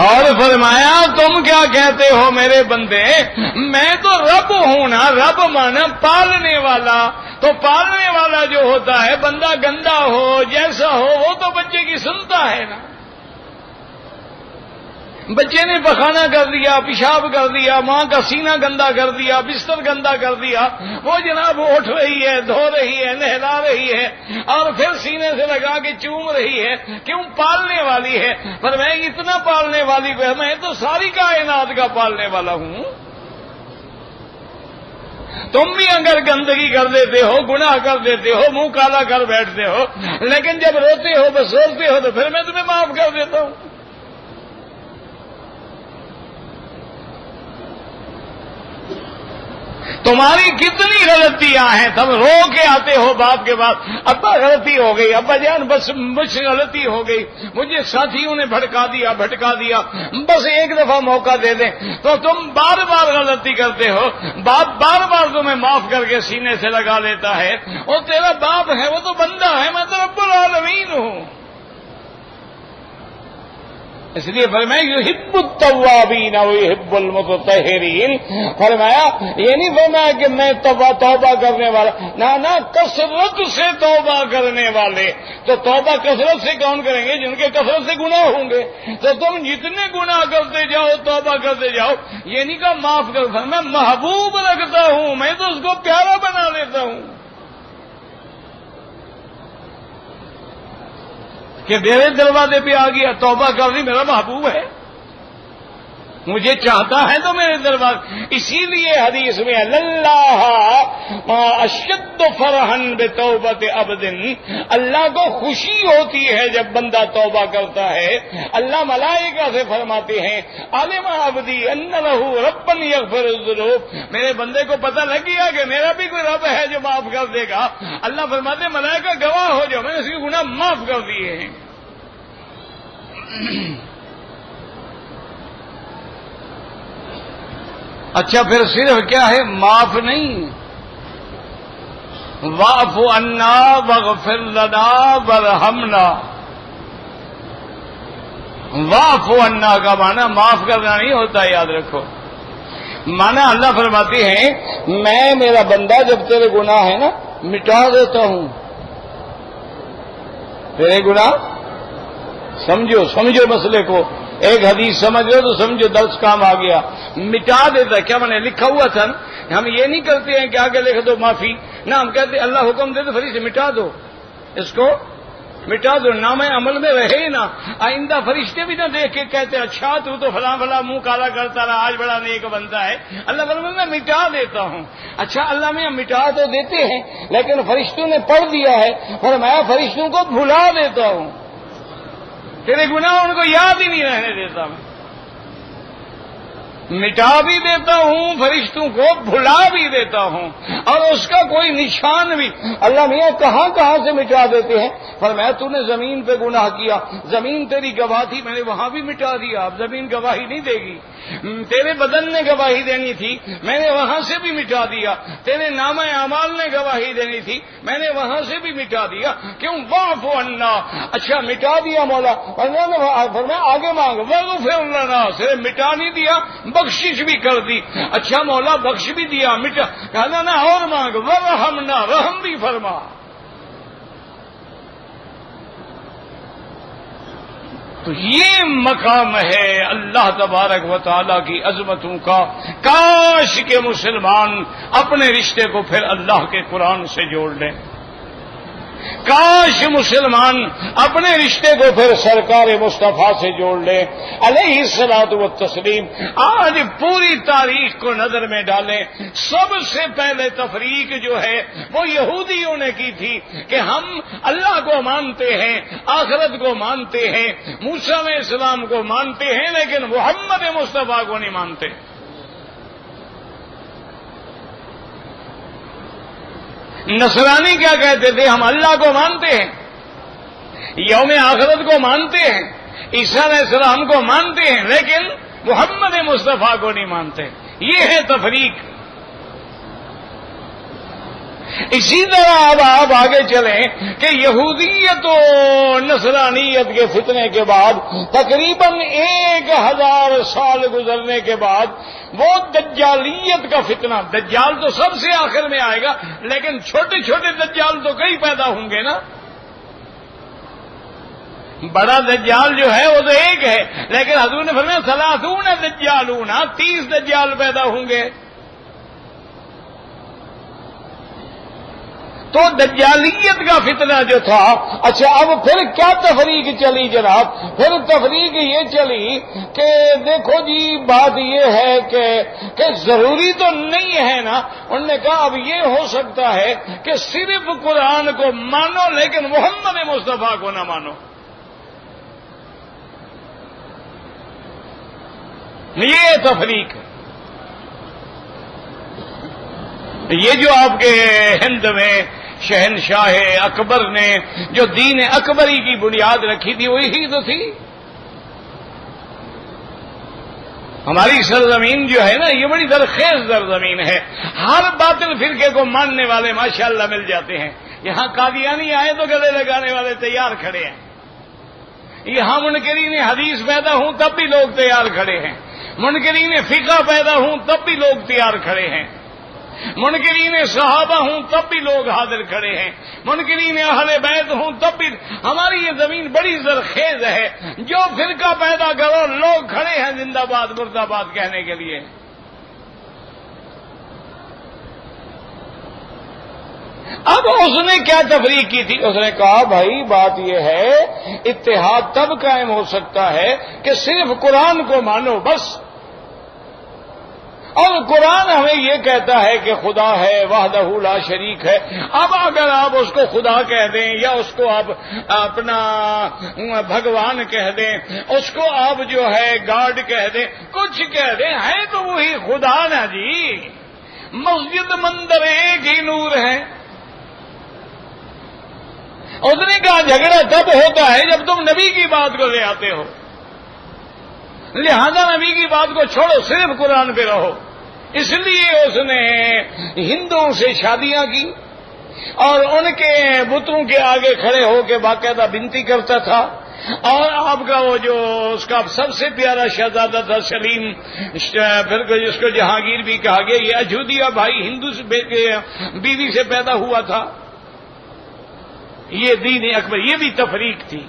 اور فرمایا تم کیا کہتے ہو میرے بندے، میں تو رب ہوں نا، رب مانا پالنے والا، تو پالنے والا جو ہوتا ہے بندہ گندا ہو جیسا ہو وہ تو بچے کی سنتا ہے نا۔ بچے نے پخانہ کر دیا، پیشاب کر دیا، ماں کا سینہ گندا کر دیا، بستر گندا کر دیا، وہ جناب اٹھ رہی ہے، دھو رہی ہے، نہلا رہی ہے اور پھر سینے سے لگا کے چوم رہی ہے، کیوں؟ پالنے والی ہے۔ پر میں اتنا پالنے والی کو، میں تو ساری کائنات کا پالنے والا ہوں۔ تم بھی اگر گندگی کر دیتے ہو، گناہ کر دیتے ہو، منہ کالا کر بیٹھتے ہو، لیکن جب روتے ہو بس روتے ہو تو پھر میں تمہیں معاف کر دیتا ہوں۔ تمہاری کتنی غلطیاں ہیں، تم رو کے آتے ہو باپ کے بعد، ابا غلطی ہو گئی، ابا جان بس مجھ سے غلطی ہو گئی، مجھے ساتھیوں نے بھٹکا دیا بس ایک دفعہ موقع دے دیں، تو تم بار بار غلطی کرتے ہو، باپ بار بار تمہیں معاف کر کے سینے سے لگا لیتا ہے، اور تیرا باپ ہے وہ تو بندہ ہے، میں تو رب العالمین ہوں۔ اس لیے فرمایا یحب التوابین ویحب المتطہرین، فرمایا یہ نہیں فرمایا کہ میں توبہ کرنے والا، نہ کثرت سے توبہ کرنے والے، تو توبہ کثرت سے کون کریں گے؟ جن کے کثرت سے گناہ ہوں گے، تو تم جتنے گناہ کرتے جاؤ توبہ کرتے جاؤ، یہ نہیں کہ معاف کر، میں محبوب رکھتا ہوں، میں تو اس کو پیارا بنا لیتا ہوں کہ میرے دروازے پہ آ گیا، توبہ کر لی، میرا محبوب ہے، مجھے چاہتا ہے تو میرے دروازے۔ اسی لیے حدیث میں اللہ اشد فرحن بتوبت عبد، اللہ کو خوشی ہوتی ہے جب بندہ توبہ کرتا ہے۔ اللہ ملائکہ سے فرماتے ہیں علم عبدی ان لہ ربا یغفر الذنوب، میرے بندے کو پتہ لگ گیا کہ میرا بھی کوئی رب ہے جو معاف کر دے گا۔ اللہ فرماتے ہیں ملائکہ گواہ ہو جاؤ، میں نے اس کے گناہ معاف کر دیے ہیں۔ اچھا پھر صرف کیا ہے؟ معاف نہیں، واعف عنا واغفر لنا وارحمنا۔ واعف عنا کا معنی معاف کرنا نہیں ہوتا، یاد رکھو، معنی اللہ فرماتے ہیں میں میرا بندہ جب تیرے گناہ ہے نا مٹا دیتا ہوں، تیرے گناہ سمجھو مسئلے کو، ایک حدیث سمجھ لو تو سمجھو درس کام آ گیا، مٹا دیتا۔ کیا میں نے لکھا ہوا تھا، ہم یہ نہیں کرتے ہیں کہ آگے لکھ دو معافی، نہ ہم کہتے اللہ حکم دے تو فرشتے مٹا دو، اس کو مٹا دو، نام عمل میں رہے نا، آئندہ فرشتے بھی نہ دیکھ کے کہتے اچھا تو فلاں فلاں منہ کالا کرتا رہا، آج بڑا نیک بنتا ہے۔ اللہ فرماتا میں مٹا دیتا ہوں۔ اچھا اللہ میں مٹا تو دیتے ہیں لیکن فرشتوں نے پڑھ دیا ہے، فرمایا فرشتوں کو بھلا دیتا ہوں، تیرے گناہ ان کو یاد ہی نہیں رہنے دیتا، میں مٹا بھی دیتا ہوں، فرشتوں کو بھلا بھی دیتا ہوں، اور اس کا کوئی نشان بھی۔ اللہ میاں کہاں کہاں سے مٹا دیتے ہیں؟ فرمایا تو نے زمین پہ گناہ کیا، زمین تیری گواہ تھی، میں نے وہاں بھی مٹا دیا، اب زمین گواہی نہیں دے گی۔ تیرے بدن نے گواہی دینی تھی، میں نے وہاں سے بھی مٹا دیا۔ تیرے نامہ اعمال نے گواہی دینی تھی، میں نے وہاں سے بھی مٹا دیا۔ کیوں؟ واعف عنا، اچھا مٹا دیا مولا۔ فرمایا آگے مانگ، واغفر لنا، صرف مٹا نہیں دیا بخشش بھی کر دی۔ اچھا مولا بخش بھی دیا، مٹا، کہنا نا اور مانگ، ورحمنا، رحم بھی فرما۔ تو یہ مقام ہے اللہ تبارک و تعالیٰ کی عظمتوں کا۔ کاش کہ مسلمان اپنے رشتے کو پھر اللہ کے قرآن سے جوڑ لیں، کاش مسلمان اپنے رشتے کو پھر سرکار مصطفیٰ سے جوڑ لیں علیہ الصلوۃ والتسلیم۔ آج پوری تاریخ کو نظر میں ڈالیں، سب سے پہلے تفریق جو ہے وہ یہودیوں نے کی تھی کہ ہم اللہ کو مانتے ہیں، آخرت کو مانتے ہیں، موسیٰ علیہ السلام کو مانتے ہیں، لیکن محمد مصطفیٰ کو نہیں مانتے۔ نصرانی کیا کہتے تھے؟ ہم اللہ کو مانتے ہیں، یوم آخرت کو مانتے ہیں، عیسیٰ علیہ السلام کو مانتے ہیں، لیکن محمد مصطفیٰ کو نہیں مانتے۔ یہ ہے تفریق۔ اسی طرح اب آپ آگے چلیں کہ یہودیت و نصرانیت کے فتنے کے بعد تقریباً 1000 سال گزرنے کے بعد وہ دجالیت کا فتنہ، دجال تو سب سے آخر میں آئے گا، لیکن چھوٹے چھوٹے دجال تو کئی پیدا ہوں گے نا۔ بڑا دجال جو ہے وہ تو ایک ہے، لیکن حضور نے فرمایا 30 دجالون، 30 دجال پیدا ہوں گے۔ تو دجالیت کا فتنہ جو تھا، اچھا اب پھر کیا تفریق چلی جناب؟ پھر تفریق یہ چلی کہ دیکھو جی بات یہ ہے کہ ضروری تو نہیں ہے نا۔ انہوں نے کہا اب یہ ہو سکتا ہے کہ صرف قرآن کو مانو لیکن محمد مصطفیٰ کو نہ مانو۔ یہ تفریق، یہ جو آپ کے ہند میں شہنشاہ اکبر نے جو دین اکبری کی بنیاد رکھی تھی وہی تو تھی۔ ہماری سرزمین جو ہے نا یہ بڑی زرخیز سرزمین ہے، ہر باطل فرقے کو ماننے والے ماشاءاللہ مل جاتے ہیں۔ یہاں قادیانی آئے تو گلے لگانے والے تیار کھڑے ہیں، یہاں منکرین حدیث پیدا ہوں تب بھی لوگ تیار کھڑے ہیں، منکرین فقہ پیدا ہوں تب بھی لوگ تیار کھڑے ہیں، منکرین صحابہ ہوں تب بھی لوگ حاضر کھڑے ہیں، منکرین اہل بیت ہوں تب بھی۔ ہماری یہ زمین بڑی زرخیز ہے، جو فرقہ پیدا کرو لوگ کھڑے ہیں زندہ باد مرد آباد کہنے کے لیے۔ اب اس نے کیا تفریق کی تھی؟ اس نے کہا بھائی بات یہ ہے اتحاد تب قائم ہو سکتا ہے کہ صرف قرآن کو مانو بس، اور قرآن ہمیں یہ کہتا ہے کہ خدا ہے، وحدہ لا شریک ہے۔ اب اگر آپ اس کو خدا کہہ دیں یا اس کو آپ اپنا بھگوان کہہ دیں، اس کو آپ جو ہے گاڈ کہہ دیں، کچھ کہہ دیں، ہے تو وہی خدا نا جی۔ مسجد مندر ایک ہی نور ہے۔ اس نے کہا جھگڑا تب ہوتا ہے جب تم نبی کی بات کو لے آتے ہو، لہذا نبی کی بات کو چھوڑو، صرف قرآن پہ رہو۔ اس لیے اس نے ہندوؤں سے شادیاں کی اور ان کے بتوں کے آگے کھڑے ہو کے باقاعدہ بنتی کرتا تھا، اور آپ کا وہ جو اس کا سب سے پیارا شہزادہ تھا سلیم، پھر جس کو جہانگیر بھی کہا گیا، یہ اجودھیا بھائی ہندو بیوی سے پیدا ہوا تھا۔ یہ دین اکبر، یہ بھی تفریق تھی۔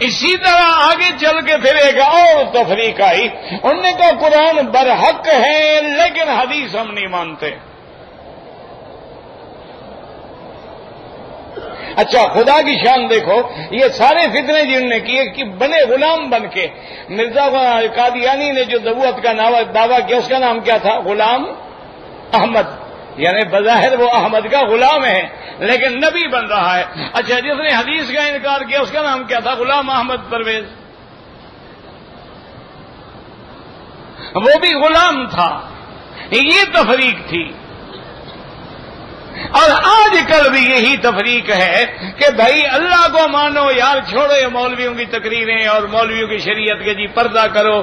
اسی طرح آگے چل کے پھر ایک اور تفریق آئی، انہوں نے کہا قرآن برحق ہے لیکن حدیث ہم نہیں مانتے۔ اچھا خدا کی شان دیکھو، یہ سارے فتنے جن نے کیے کہ بنے غلام بن کے، مرزا قادیانی نے جو نبوت کا دعویٰ کیا اس کا نام کیا تھا؟ غلام احمد، یعنی بظاہر وہ احمد کا غلام ہے لیکن نبی بن رہا ہے۔ اچھا جس نے حدیث کا انکار کیا اس کا نام کیا تھا؟ غلام احمد پرویز، وہ بھی غلام تھا۔ یہ تفریق تھی۔ اور آج کل بھی یہی تفریق ہے کہ بھائی اللہ کو مانو یار، چھوڑو یہ مولویوں کی تقریریں اور مولویوں کی شریعت کے جی پردہ کرو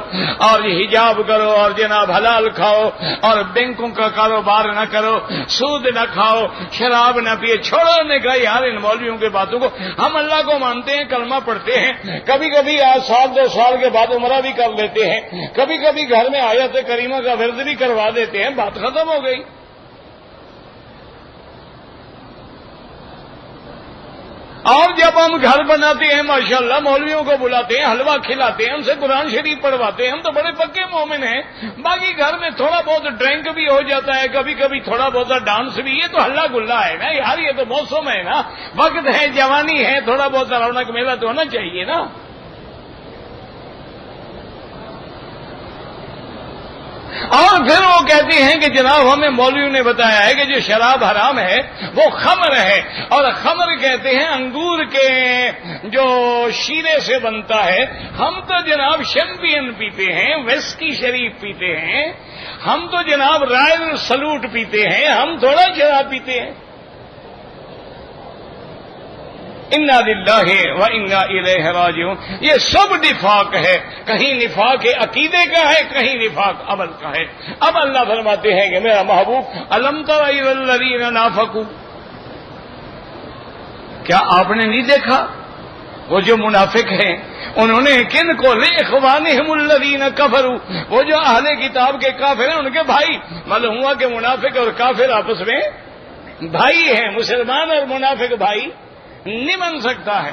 اور حجاب کرو اور جناب حلال کھاؤ اور بینکوں کا کاروبار نہ کرو، سود نہ کھاؤ، شراب نہ پیے، چھوڑو نے کہا یار ان مولویوں کی باتوں کو، ہم اللہ کو مانتے ہیں، کلمہ پڑھتے ہیں، کبھی کبھی آج سال 2 سال کے بعد عمرہ بھی کر لیتے ہیں، کبھی کبھی گھر میں آیت کریمہ کا ورد بھی کروا دیتے ہیں، بات ختم ہو گئی۔ اور جب ہم گھر بناتے ہیں ماشاءاللہ مولویوں کو بلاتے ہیں، حلوہ کھلاتے ہیں، ان سے قرآن شریف پڑھواتے ہیں، ہم تو بڑے پکے مومن ہیں، باقی گھر میں تھوڑا بہت ڈرنک بھی ہو جاتا ہے، کبھی کبھی تھوڑا بہت ڈانس بھی، یہ تو ہلا گلا ہے نا یار، یہ تو موسم ہے نا، وقت ہے، جوانی ہے، تھوڑا بہت رونق میلہ تو ہونا چاہیے نا۔ اور پھر وہ کہتے ہیں کہ جناب ہمیں مولویوں نے بتایا ہے کہ جو شراب حرام ہے وہ خمر ہے، اور خمر کہتے ہیں انگور کے جو شیرے سے بنتا ہے، ہم تو جناب شیمپین پیتے ہیں، ویسکی شریف پیتے ہیں، ہم تو جناب رائل سلوٹ پیتے ہیں، ہم تھوڑا شراب پیتے ہیں۔ انا للہ و انا الیہ راجعون، یہ سب نفاق ہے، کہیں نفاق عقیدے کا ہے، کہیں نفاق عمل کا ہے۔ اب اللہ فرماتے ہیں کہ میرا محبوب الم تر الی الذین نافقوا، کیا آپ نے نہیں دیکھا وہ جو منافق ہیں انہوں نے کن کو لاخوانہم الذین کفروا، وہ جو اہل کتاب کے کافر ہیں ان کے بھائی، معلوم ہوا کہ منافق اور کافر آپس میں بھائی ہیں، مسلمان اور منافق بھائی نہیں بن سکتا ہے۔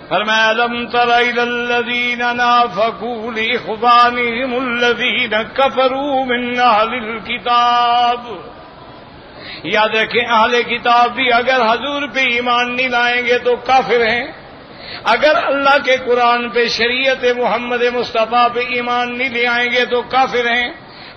فرمایا الم تر الی الذین نافقوا لاخوانہم الذین کفروا من اہل الکتاب، یاد رکھیں اہل کتاب بھی اگر حضور پہ ایمان نہیں لائیں گے تو کافر ہیں، اگر اللہ کے قرآن پہ شریعت محمد مصطفیٰ پہ ایمان نہیں لے آئیں گے تو کافر ہیں۔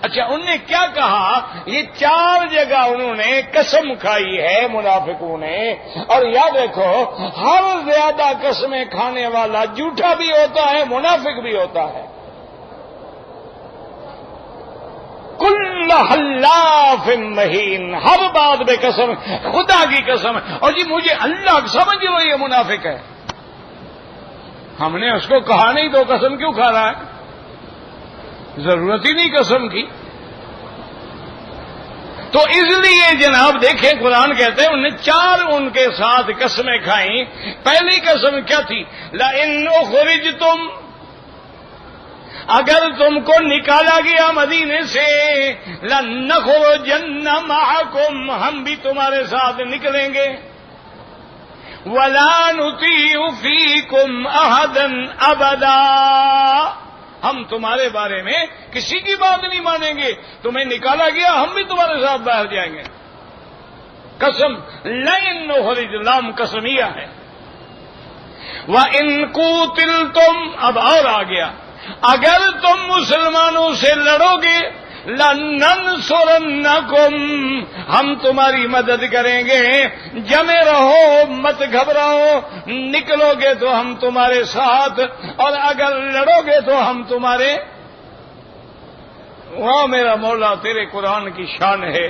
اچھا انہوں نے کیا کہا؟ یہ 4 جگہ انہوں نے قسم کھائی ہے منافقوں نے، اور یاد رکھو ہر زیادہ قسمیں کھانے والا جھوٹا بھی ہوتا ہے، منافق بھی ہوتا ہے۔ کل حلاف مہین، ہر بات میں قسم، خدا کی قسم، اور جی مجھے اللہ سمجھ لو یہ منافق ہے، ہم نے اس کو کہا نہیں تو قسم کیوں کھا رہا ہے؟ ضرورت ہی نہیں قسم کی۔ تو اس لیے جناب دیکھیں قرآن کہتے ہیں انہوں نے 4 ان کے ساتھ قسمیں کھائیں۔ پہلی قسم کیا تھی؟ لئن اخرجتم، اگر تم کو نکالا گیا مدینے سے، لنخرجن معکم، ہم بھی تمہارے ساتھ نکلیں گے، ولا نطیع فیکم احدا ابدا، ہم تمہارے بارے میں کسی کی بات نہیں مانیں گے، تمہیں نکالا گیا ہم بھی تمہارے ساتھ باہر جائیں گے۔ قسم لئن اخرج، لام قسمیہ ہے۔ وَإِن قُوتِلْتُمْ، اب اور آ گیا، اگر تم مسلمانوں سے لڑو گے، لَنَنْصُرَنَّكُمْ، ہم تمہاری مدد کریں گے، جمے رہو مت گھبراؤ، نکلو گے تو ہم تمہارے ساتھ، اور اگر لڑو گے تو ہم تمہارے۔ وہاں میرا مولا تیرے قرآن کی شان ہے۔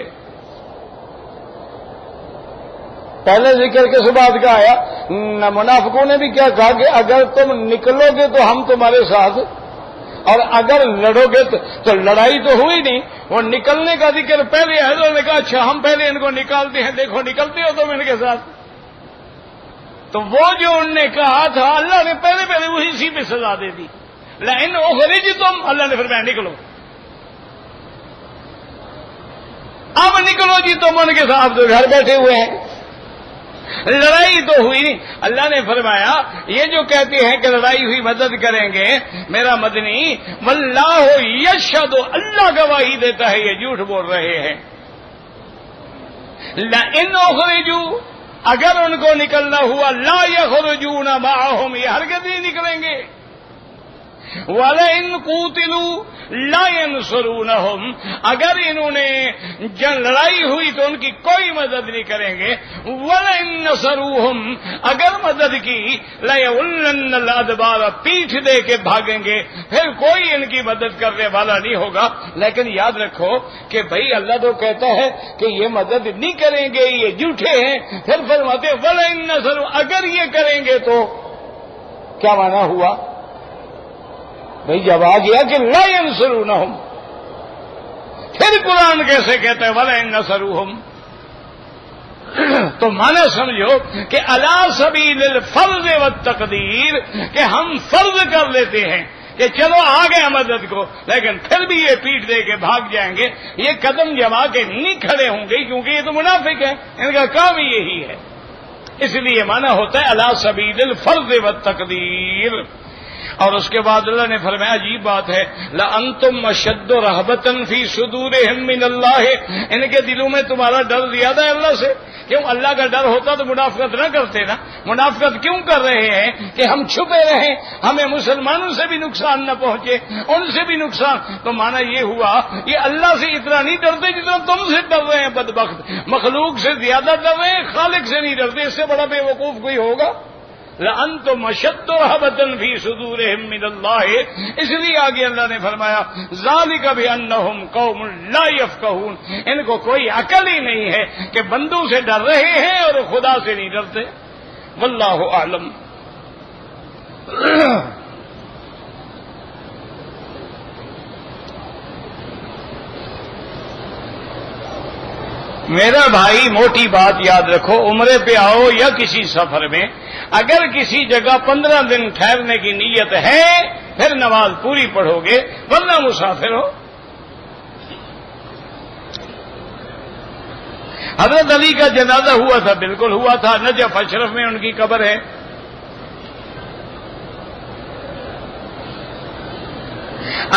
پہلے ذکر کس بات کا آیا؟ منافقوں نے بھی کیا کہا کہ اگر تم نکلو گے تو ہم تمہارے ساتھ، اور اگر لڑو گے تو لڑائی تو ہوئی نہیں، وہ نکلنے کا ذکر پہلے حضرت نے کہا اچھا ہم پہلے ان کو نکالتے ہیں، دیکھو نکلتے ہو تم ان کے ساتھ۔ تو وہ جو انہوں نے کہا تھا اللہ نے پہلے وہی اسی پہ سزا دے دی۔ لئن اخرجتم، اللہ نے فرمایا نکلو، اب نکلو جی تم ان کے ساتھ، تو گھر بیٹھے ہوئے ہیں، لڑائی تو ہوئی نہیں۔ اللہ نے فرمایا یہ جو کہتے ہیں کہ لڑائی ہوئی مدد کریں گے، میرا مدنی واللہ یشہد، اللہ گواہی دیتا ہے یہ جھوٹ بول رہے ہیں۔ لئن اخرجوا، اگر ان کو نکلنا ہوا، لا یخرجون معہم، یہ ہرگز نہیں نکلیں گے۔ وَلَئِن قُوتِلُوا لَا يَنصُرُونَهُمْ، اگر انہوں نے لڑائی ہوئی تو ان کی کوئی مدد نہیں کریں گے. وَلَئِن نَصَرُوهُمْ، اگر مدد کی لَيَوَلَّنَّ الْأَدْبَارَ، پیٹھ دے کے بھاگیں گے، پھر کوئی ان کی مدد کرنے والا نہیں ہوگا. لیکن یاد رکھو کہ بھائی اللہ تو کہتا ہے کہ یہ مدد نہیں کریں گے، یہ جھوٹے ہیں. پھر فرماتے وَلَئِن نَصَرُوا، اگر یہ کریں گے تو کیا معنی ہوا بھائی؟ جب آ گیا کہ لا ينصرونہم، پھر قرآن کیسے کہتا ہے وَلَئِن نَصَرُوهُمْ؟ تو معنی سمجھو کہ علی سبیل الفرض والتقدیر، کہ ہم فرض کر لیتے ہیں کہ چلو آ گئے مدد کو، لیکن پھر بھی یہ پیٹ دے کے بھاگ جائیں گے، یہ قدم جما کے نہیں کھڑے ہوں گے، کیونکہ یہ تو منافق ہیں، ان کا کام ہی یہی ہے. اس لیے معنی ہوتا ہے علی سبیل الفرض والتقدیر. اور اس کے بعد اللہ نے فرمایا عجیب بات ہے، لَأَنْتُمْ أَشَدُّ رَهْبَةً فِي صُدُورِهِمْ مِنَ اللَّهِ، ان کے دلوں میں تمہارا ڈر زیادہ ہے اللہ سے. کیوں؟ اللہ کا ڈر ہوتا تو منافقت نہ کرتے نا. منافقت کیوں کر رہے ہیں کہ ہم چھپے رہیں، ہمیں مسلمانوں سے بھی نقصان نہ پہنچے، ان سے بھی نقصان. تو معنی یہ ہوا یہ اللہ سے اتنا نہیں ڈرتے جتنا تم سے ڈر رہے ہیں بدبخت. مخلوق سے زیادہ ڈر رہے ہیں، خالق سے نہیں ڈرتے. اس سے بڑا بے وقوف کوئی ہوگا؟ لَأَنْتُمْ أَشَدُّ رَهْبَةً فِي صُدُورِهِمْ مِنَ اللَّهِ. اس لیے آگے اللہ نے فرمایا ذَلِكَ بِأَنَّهُمْ قَوْمٌ لَا يَفْقَهُونَ، ان کو کوئی عقل ہی نہیں ہے کہ بندوں سے ڈر رہے ہیں اور خدا سے نہیں ڈرتے. واللہ اعلم. میرا بھائی موٹی بات یاد رکھو، عمرے پہ آؤ یا کسی سفر میں، اگر کسی جگہ 15 دن ٹھہرنے کی نیت ہے پھر نماز پوری پڑھو گے، ورنہ مسافر ہو. حضرت علی کا جنازہ ہوا تھا، بالکل ہوا تھا، نجف اشرف میں ان کی قبر ہے.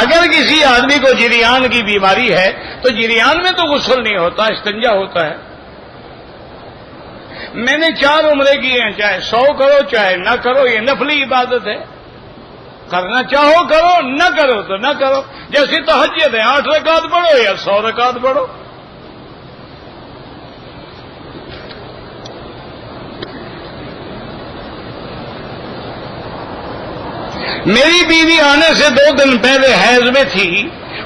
اگر کسی آدمی کو جریان کی بیماری ہے تو جریان میں تو غسل نہیں ہوتا، استنجا ہوتا ہے. میں نے 4 عمرے کیے ہیں، چاہے 100 کرو چاہے نہ کرو، یہ نفلی عبادت ہے. کرنا چاہو کرو، نہ کرو تو نہ کرو. جیسے تہجد ہے، 8 رکعت پڑھو یا 100 رکعت پڑھو. میری بیوی آنے سے 2 دن پہلے حیض میں تھی،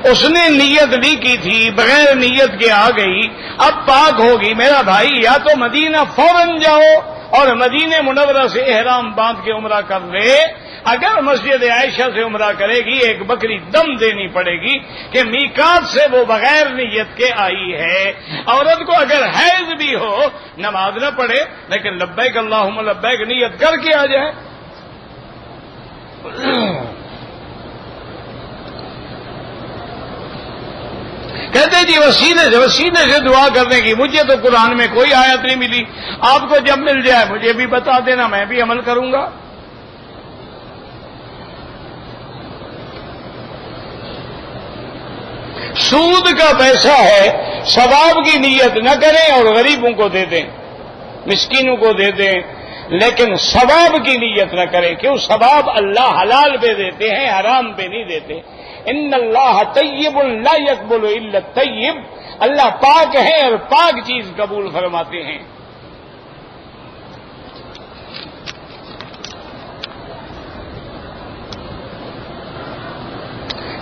اس نے نیت نہیں کی تھی، بغیر نیت کے آ گئی، اب پاک ہوگی. میرا بھائی یا تو مدینہ فوراً جاؤ اور مدینہ منورہ سے احرام باندھ کے عمرہ کر لے. اگر مسجد عائشہ سے عمرہ کرے گی 1 بکری دم دینی پڑے گی کہ میقات سے وہ بغیر نیت کے آئی ہے. عورت کو اگر حیض بھی ہو نماز نہ پڑھے، لیکن لبیک اللہم لبیک نیت کر کے آ جائے. کہتے جی وسیلے سے دعا کرنے کی. مجھے تو قرآن میں کوئی آیت نہیں ملی، آپ کو جب مل جائے مجھے بھی بتا دینا، میں بھی عمل کروں گا. سود کا پیسہ ہے، ثواب کی نیت نہ کریں اور غریبوں کو دے دیں، مسکینوں کو دے دیں، لیکن ثواب کی نیت نہ کریں. کیوں؟ ثواب اللہ حلال پہ دیتے ہیں، حرام پہ نہیں دیتے. ان اللہ طیب لا یقبل الا الطیب، اللہ پاک ہے اور پاک چیز قبول فرماتے ہیں.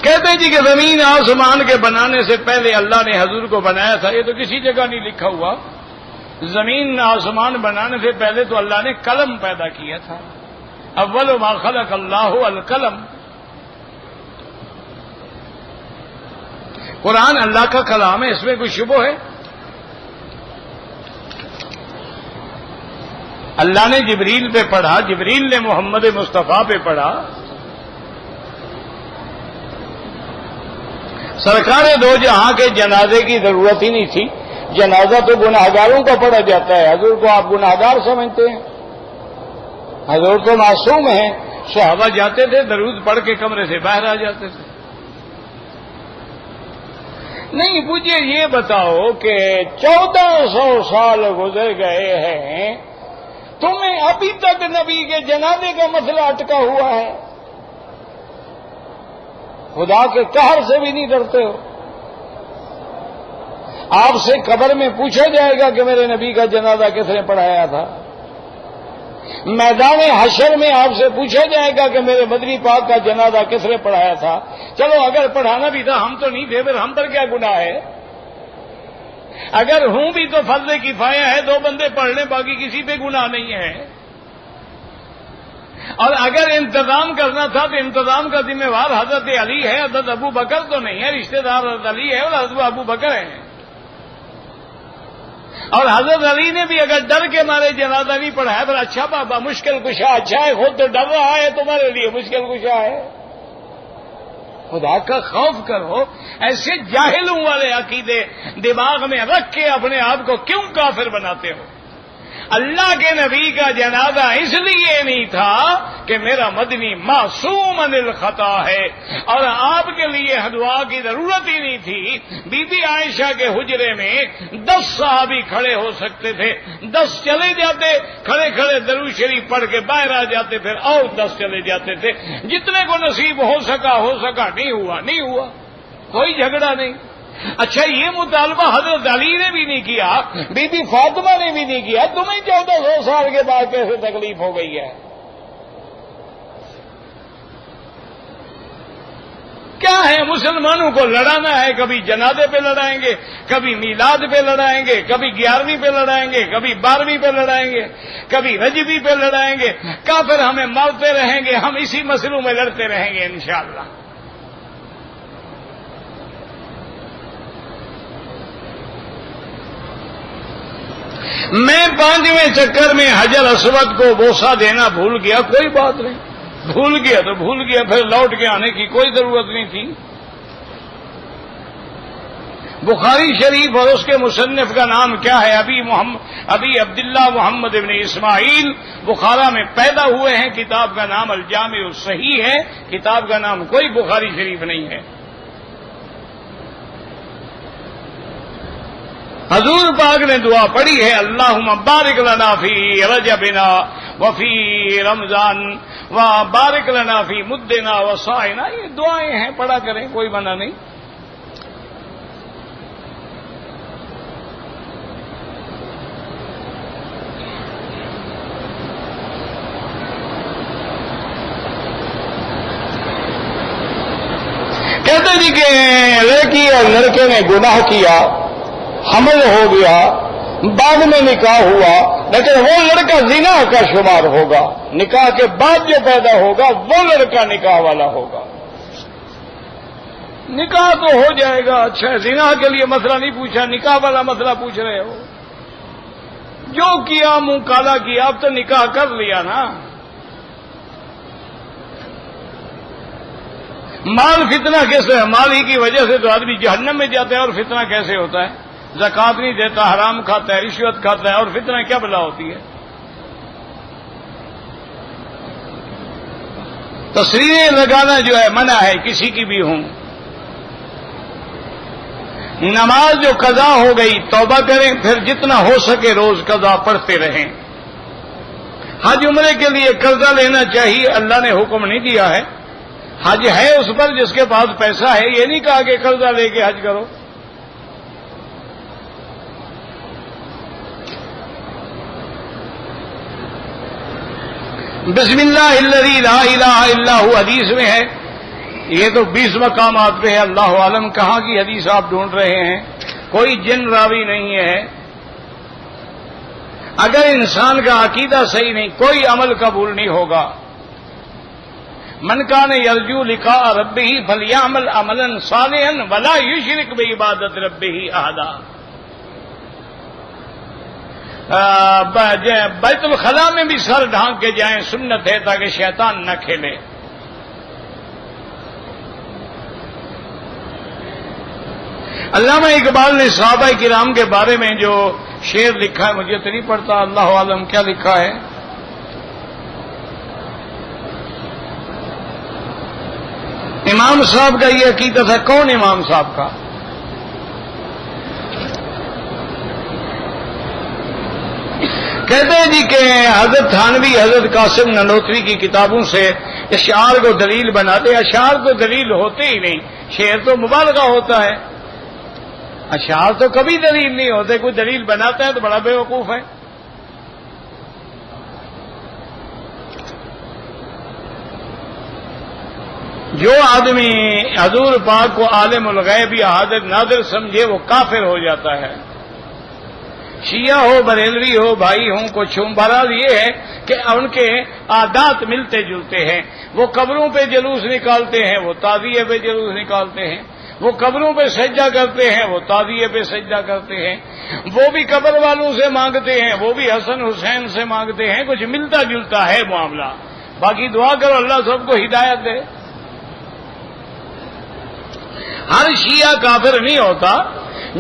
کہتے ہیں جی کہ زمین آسمان کے بنانے سے پہلے اللہ نے حضور کو بنایا تھا. یہ تو کسی جگہ نہیں لکھا ہوا. زمین آسمان بنانے سے پہلے تو اللہ نے قلم پیدا کیا تھا. اول ما خلق اللہ القلم. قرآن اللہ کا کلام ہے، اس میں کوئی شبہ ہے؟ اللہ نے جبریل پہ پڑھا، جبریل نے محمد مصطفیٰ پہ پڑھا. سرکار دو جہاں کے جنازے کی ضرورت ہی نہیں تھی. جنازہ تو گناہگاروں کا پڑھا جاتا ہے. حضور کو آپ گناہگار سمجھتے ہیں؟ حضور تو معصوم ہیں. صحابہ جاتے تھے، درود پڑھ کے کمرے سے باہر آ جاتے تھے. نہیں، مجھے یہ بتاؤ کہ 1400 سال گزر گئے ہیں، تمہیں ابھی تک نبی کے جنازے کا مسئلہ اٹکا ہوا ہے؟ خدا کے قہر سے بھی نہیں ڈرتے ہو؟ آپ سے قبر میں پوچھا جائے گا کہ میرے نبی کا جنازہ کس نے پڑھایا تھا؟ میدان حشر میں آپ سے پوچھا جائے گا کہ میرے بدری پاک کا جنازہ کس نے پڑھایا تھا؟ چلو اگر پڑھانا بھی تھا، ہم تو نہیں تھے، پھر ہم پر کیا گناہ ہے؟ اگر ہوں بھی تو فرض کفایہ ہے، 2 بندے پڑھ لیں، باقی کسی پہ گناہ نہیں ہے۔ اور اگر انتظام کرنا تھا تو انتظام کا ذمہ وار حضرت علی ہے، حضرت ابو بکر تو نہیں ہے، رشتہ دار حضرت علی ہے اور حضرت ابو بکر ہیں۔ اور حضرت علی نے بھی اگر ڈر کے مارے جنازہ نہیں پڑھایا، پھر اچھا بابا مشکل کشا اچھا ہے، خود تو ڈر رہا ہے، تمہارے لیے مشکل کشا ہے۔ خدا کا خوف کرو، ایسے جاہلوں والے عقیدے دماغ میں رکھ کے اپنے آپ کو کیوں کافر بناتے ہو؟ اللہ کے نبی کا جنازہ اس لیے نہیں تھا کہ میرا مدنی معصوم عن الخطا ہے، اور آپ کے لیے دعا کی ضرورت ہی نہیں تھی۔ بی بی عائشہ کے حجرے میں 10 صحابی کھڑے ہو سکتے تھے، 10 چلے جاتے، کھڑے کھڑے درود شریف پڑھ کے باہر آ جاتے، پھر اور 10 چلے جاتے تھے۔ جتنے کو نصیب ہو سکا، نہیں ہوا، کوئی جھگڑا نہیں۔ اچھا، یہ مطالبہ حضرت علی نے بھی نہیں کیا، بی بی فاطمہ نے بھی نہیں کیا، تمہیں 1400 سال کے بعد کیسے تکلیف ہو گئی ہے؟ کیا ہے مسلمانوں کو لڑانا ہے؟ کبھی جنازے پہ لڑائیں گے، کبھی میلاد پہ لڑائیں گے، کبھی 11ویں پہ لڑائیں گے، کبھی 12ویں پہ لڑائیں گے، کبھی رجبی پہ لڑائیں گے۔ کافر ہمیں مارتے رہیں گے، ہم اسی مسئلوں میں لڑتے رہیں گے انشاءاللہ۔ میں 5ویں چکر میں حجر اسود کو بوسہ دینا بھول گیا، کوئی بات نہیں، بھول گیا تو بھول گیا، پھر لوٹ کے آنے کی کوئی ضرورت نہیں تھی۔ بخاری شریف اور اس کے مصنف کا نام کیا ہے؟ ابی عبداللہ محمد ابن اسماعیل بخارا میں پیدا ہوئے ہیں، کتاب کا نام الجامع الصحیح ہے، کتاب کا نام کوئی بخاری شریف نہیں ہے۔ حضور پاک نے دعا پڑھی ہے، اللہم بارک لنا فی رجبنا وفی رمضان وبارک لنا فی مدنا وصائنا، یہ دعائیں ہیں، پڑھا کریں، کوئی منع نہیں۔ کہتے جی کہ لڑکی اور لڑکے نے گناہ کیا، حمل ہو گیا، بعد میں نکاح ہوا، لیکن وہ لڑکا زنا کا شمار ہوگا، نکاح کے بعد جو پیدا ہوگا وہ لڑکا نکاح والا ہوگا۔ نکاح تو ہو جائے گا، اچھا زنا کے لیے مسئلہ نہیں پوچھا، نکاح والا مسئلہ پوچھ رہے ہو۔ جو کیا منہ کالا کیا، اب تو نکاح کر لیا نا۔ مال فتنہ کیسے ہے؟ مال ہی کی وجہ سے تو آدمی جہنم میں جاتا ہے، اور فتنہ کیسے ہوتا ہے؟ زکات نہیں دیتا، حرام کھاتا ہے، رشوت کھاتا ہے، اور فتنہ کیا بلا ہوتی ہے؟ تصویریں لگانا جو ہے منع ہے، کسی کی بھی ہوں۔ نماز جو قضا ہو گئی توبہ کریں، پھر جتنا ہو سکے روز قضا پڑھتے رہیں۔ حج عمرے کے لیے قرضہ لینا چاہیے، اللہ نے حکم نہیں دیا ہے۔ حج ہے اس پر جس کے پاس پیسہ ہے، یہ نہیں کہا کہ قرضہ لے کے حج کرو۔ بسم اللہ الذی لا الہ الا ہوا حدیث میں ہے، یہ تو 20 مقامات پہ ہے، اللہ عالم کہاں کی حدیث آپ ڈھونڈ رہے ہیں، کوئی جن راوی نہیں ہے۔ اگر انسان کا عقیدہ صحیح نہیں، کوئی عمل قبول نہیں ہوگا۔ من کان یرجو لقاء ربہ فلیعمل عملا صالحا ولا یشرک بعبادت ربہ احدا۔ بیت الخلاء میں بھی سر ڈھانک کے جائیں، سنت ہے تاکہ شیطان نہ کھیلے۔ علامہ اقبال نے صحابہ کرام کے بارے میں جو شعر لکھا ہے، مجھے تو نہیں پڑھتا، اللہ عالم کیا لکھا ہے۔ امام صاحب کا یہ عقیدہ تھا، کون امام صاحب کا؟ کہتے ہیں جی کہ حضرت تھانوی حضرت قاسم ننوتری کی کتابوں سے اشعار کو دلیل بناتے. اشعار تو دلیل ہوتے ہی نہیں، شعر تو مبالغہ ہوتا ہے. اشعار تو کبھی دلیل نہیں ہوتے. کوئی دلیل بناتا ہے تو بڑا بے وقوف ہے. جو آدمی حضور پاک کو عالم الغیب یا حاضر ناظر سمجھے وہ کافر ہو جاتا ہے. شیعہ ہو، بریلوی ہو، بھائی ہوں، کچھ ہوں، بہرحال یہ ہے کہ ان کے عادات ملتے جلتے ہیں. وہ قبروں پہ جلوس نکالتے ہیں، وہ تعزیے پہ جلوس نکالتے ہیں. وہ قبروں پہ سجدہ کرتے ہیں، وہ تعزیے پہ سجدہ کرتے ہیں. وہ بھی قبر والوں سے مانگتے ہیں، وہ بھی حسن حسین سے مانگتے ہیں. کچھ ملتا جلتا ہے معاملہ. باقی دعا کرو اللہ سب کو ہدایت دے. ہر شیعہ کافر نہیں ہوتا.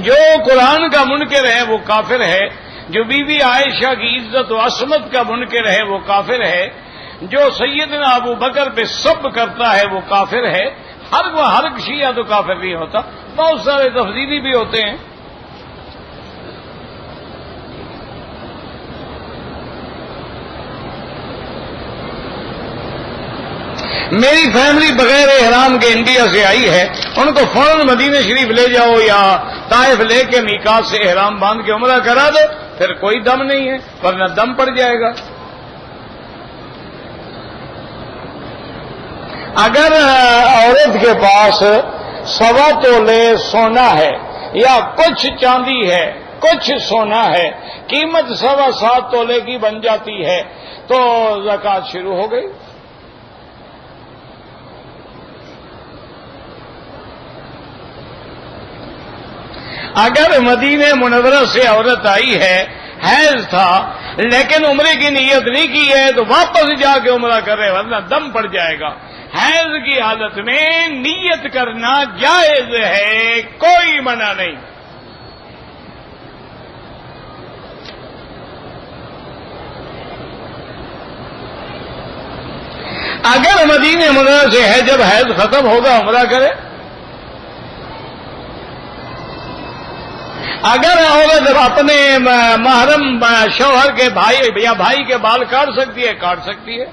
جو قرآن کا منکر ہے وہ کافر ہے. جو بی بی عائشہ کی عزت و عصمت کا منکر ہے وہ کافر ہے. جو سیدنا ابو بکر پہ سب کرتا ہے وہ کافر ہے. ہر شیعہ تو کافر نہیں ہوتا. بہت سارے تفضیلی بھی ہوتے ہیں. میری فیملی بغیر احرام کے انڈیا سے آئی ہے. ان کو فوراً مدینہ شریف لے جاؤ یا طائف لے کے میقات سے احرام باندھ کے عمرہ کرا دو، پھر کوئی دم نہیں ہے، ورنہ دم پڑ جائے گا. اگر عورت کے پاس 1.25 تولے سونا ہے یا کچھ چاندی ہے، کچھ سونا ہے، قیمت 7.25 تولے کی بن جاتی ہے تو زکوٰۃ شروع ہو گئی. اگر مدینہ منورہ سے عورت آئی ہے، حیض تھا لیکن عمرے کی نیت نہیں کی ہے تو واپس جا کے عمرہ کرے ورنہ دم پڑ جائے گا. حیض کی حالت میں نیت کرنا جائز ہے، کوئی منع نہیں. اگر مدینہ منورہ سے ہے جب حیض ختم ہوگا عمرہ کرے. اگر عورت اپنے محرم شوہر کے بھائی یا بھائی کے بال کاٹ سکتی ہے، کاٹ سکتی ہے.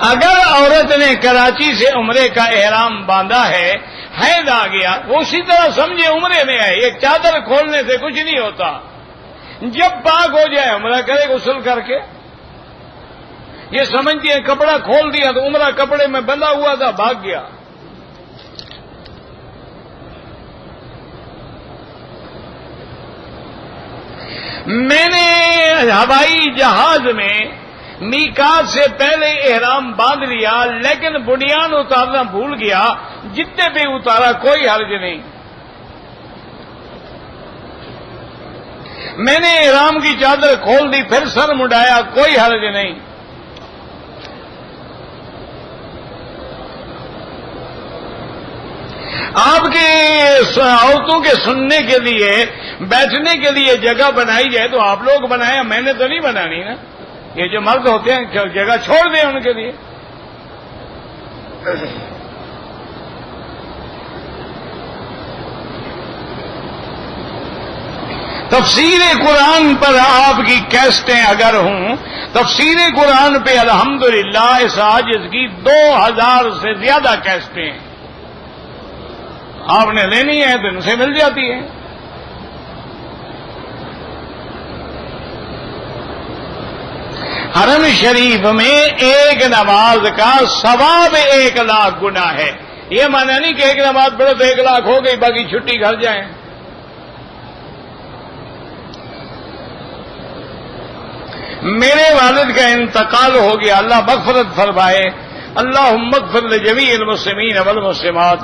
اگر عورت نے کراچی سے عمرے کا احرام باندھا ہے، حیض آ گیا، وہ اسی طرح سمجھے عمرے میں ہے. ایک چادر کھولنے سے کچھ نہیں ہوتا. جب پاک ہو جائے عمرہ کرے غسل کر کے. یہ سمجھتی ہے کپڑا کھول دیا تو عمرہ کپڑے میں بندھا ہوا تھا بھاگ گیا. میں نے ہوائی جہاز میں میقات سے پہلے احرام باندھ لیا لیکن بنیان اتارنا بھول گیا. جتنے بھی اتارا کوئی حرج نہیں. میں نے احرام کی چادر کھول دی پھر سر مڈایا، کوئی حرج نہیں. آپ کی عورتوں کے سننے کے لیے بیٹھنے کے لیے جگہ بنائی جائے تو آپ لوگ بنائیں، میں نے تو نہیں بنانی نا. یہ جو مرد ہوتے ہیں جگہ چھوڑ دیں ان کے لیے. تفسیر قرآن پر آپ کی کیسٹیں اگر ہوں، تفسیر قرآن پہ الحمدللہ اس عاجز کی 2000 سے زیادہ کیسٹیں ہیں. آپ نے لینی ہے تو ان سے مل جاتی ہے. حرم شریف میں ایک نماز کا ثواب 1,00,000 گنا ہے. یہ مانا نہیں کہ ایک نماز پڑھو تو 1,00,000 ہو گئی باقی چھٹی گھر جائیں. میرے والد کا انتقال ہو گیا، اللہ مغفرت فرمائے. اللہم اغفر لجمیع المسلمین والمسلمات.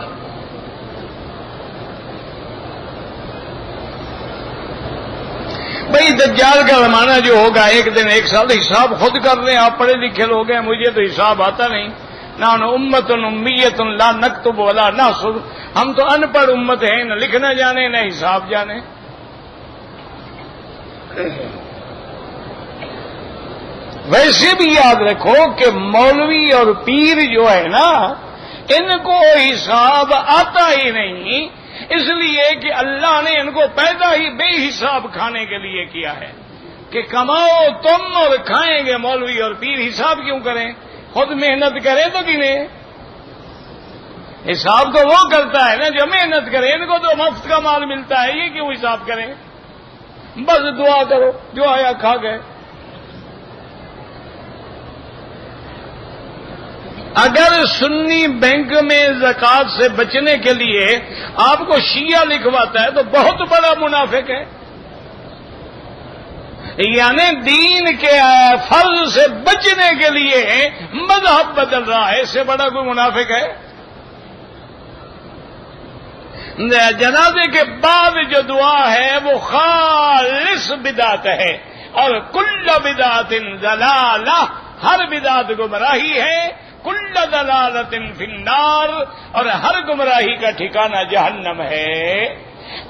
بھئی دجال کا زمانہ جو ہوگا ایک دن ایک سال، حساب خود کر لیں. آپ پڑھے لکھے لوگ ہیں، مجھے تو حساب آتا نہیں. نحن امت امیت لا نکتب ولا نحسب. ہم تو ان پڑھ امت ہیں، نہ لکھنا جانے نہ حساب جانے. ویسے بھی یاد رکھو کہ مولوی اور پیر جو ہے نا، ان کو حساب آتا ہی نہیں، اس لیے کہ اللہ نے ان کو پیدا ہی بے حساب کھانے کے لیے کیا ہے کہ کماؤ تم اور کھائیں گے مولوی اور پیر، حساب کیوں کریں؟ خود محنت کریں تو گنے، حساب تو وہ کرتا ہے نا جو محنت کرے، ان کو تو مفت کا مال ملتا ہے، یہ کیوں حساب کریں؟ بس دعا کرو، جو آیا کھا گئے۔ اگر سنی بینک میں زکوٰۃ سے بچنے کے لیے آپ کو شیعہ لکھواتا ہے تو بہت بڑا منافق ہے، یعنی دین کے فرض سے بچنے کے لیے مذہب بدل رہا ہے، اس سے بڑا کوئی منافق ہے؟ جنازے کے بعد جو دعا ہے وہ خالص بدعت ہے، اور کل بدعت ضلالہ، ہر بدعت گمراہی ہے، کل ضلالۃ فی النار، اور ہر گمراہی کا ٹھکانہ جہنم ہے۔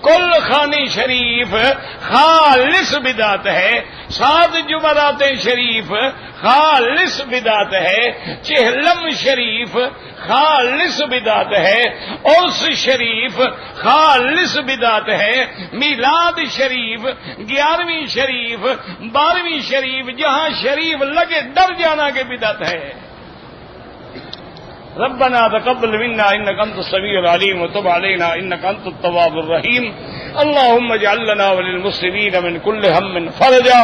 کل خانی شریف خالص بدعت ہے، 7 جمعرات شریف خالص بدعت ہے، چہلم شریف خالص بدعت ہے، عرس شریف خالص بدعت ہے، میلاد شریف 11ویں شریف 12ویں شریف جہاں شریف لگے ڈر جانا کے بدعت ہے۔ ربنا تقبل منا انك انت السميع العليم وتب علينا انك انت التواب الرحيم اللهم اجعل لنا وللمسلمين من كل هم فرجا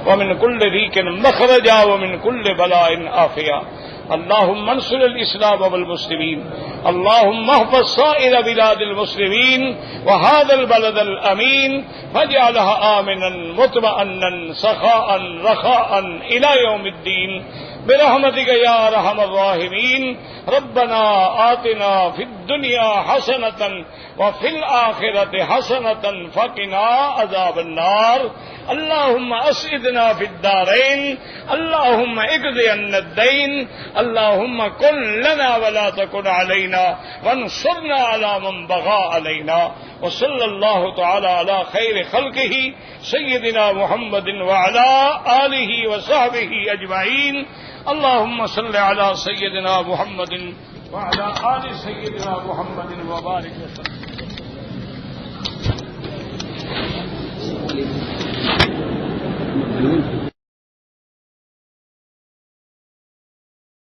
ومن كل ضيق مخرجا ومن كل بلاء عافيا اللهم انصر الاسلام والمسلمين اللهم احفظ سائر بلاد المسلمين وهذا البلد الامين واجعلها امنا مطمئنا سخاء رخاء الى يوم الدين برحمتك يا ارحم الراحمين ربنا آتنا في الدنيا حسنة وفي الآخرة حسنة فقنا عذاب النار اللهم أسعدنا في الدارين اللهم اقض عنا الدين اللهم كن لنا ولا تكن علينا وانصرنا على من بغى علينا وصلى الله تعالى على خير خلقه سيدنا محمد وعلى آله وصحبه أجمعين اللهم صل على سيدنا محمد وعلى آل سيدنا محمد وبارك وسلم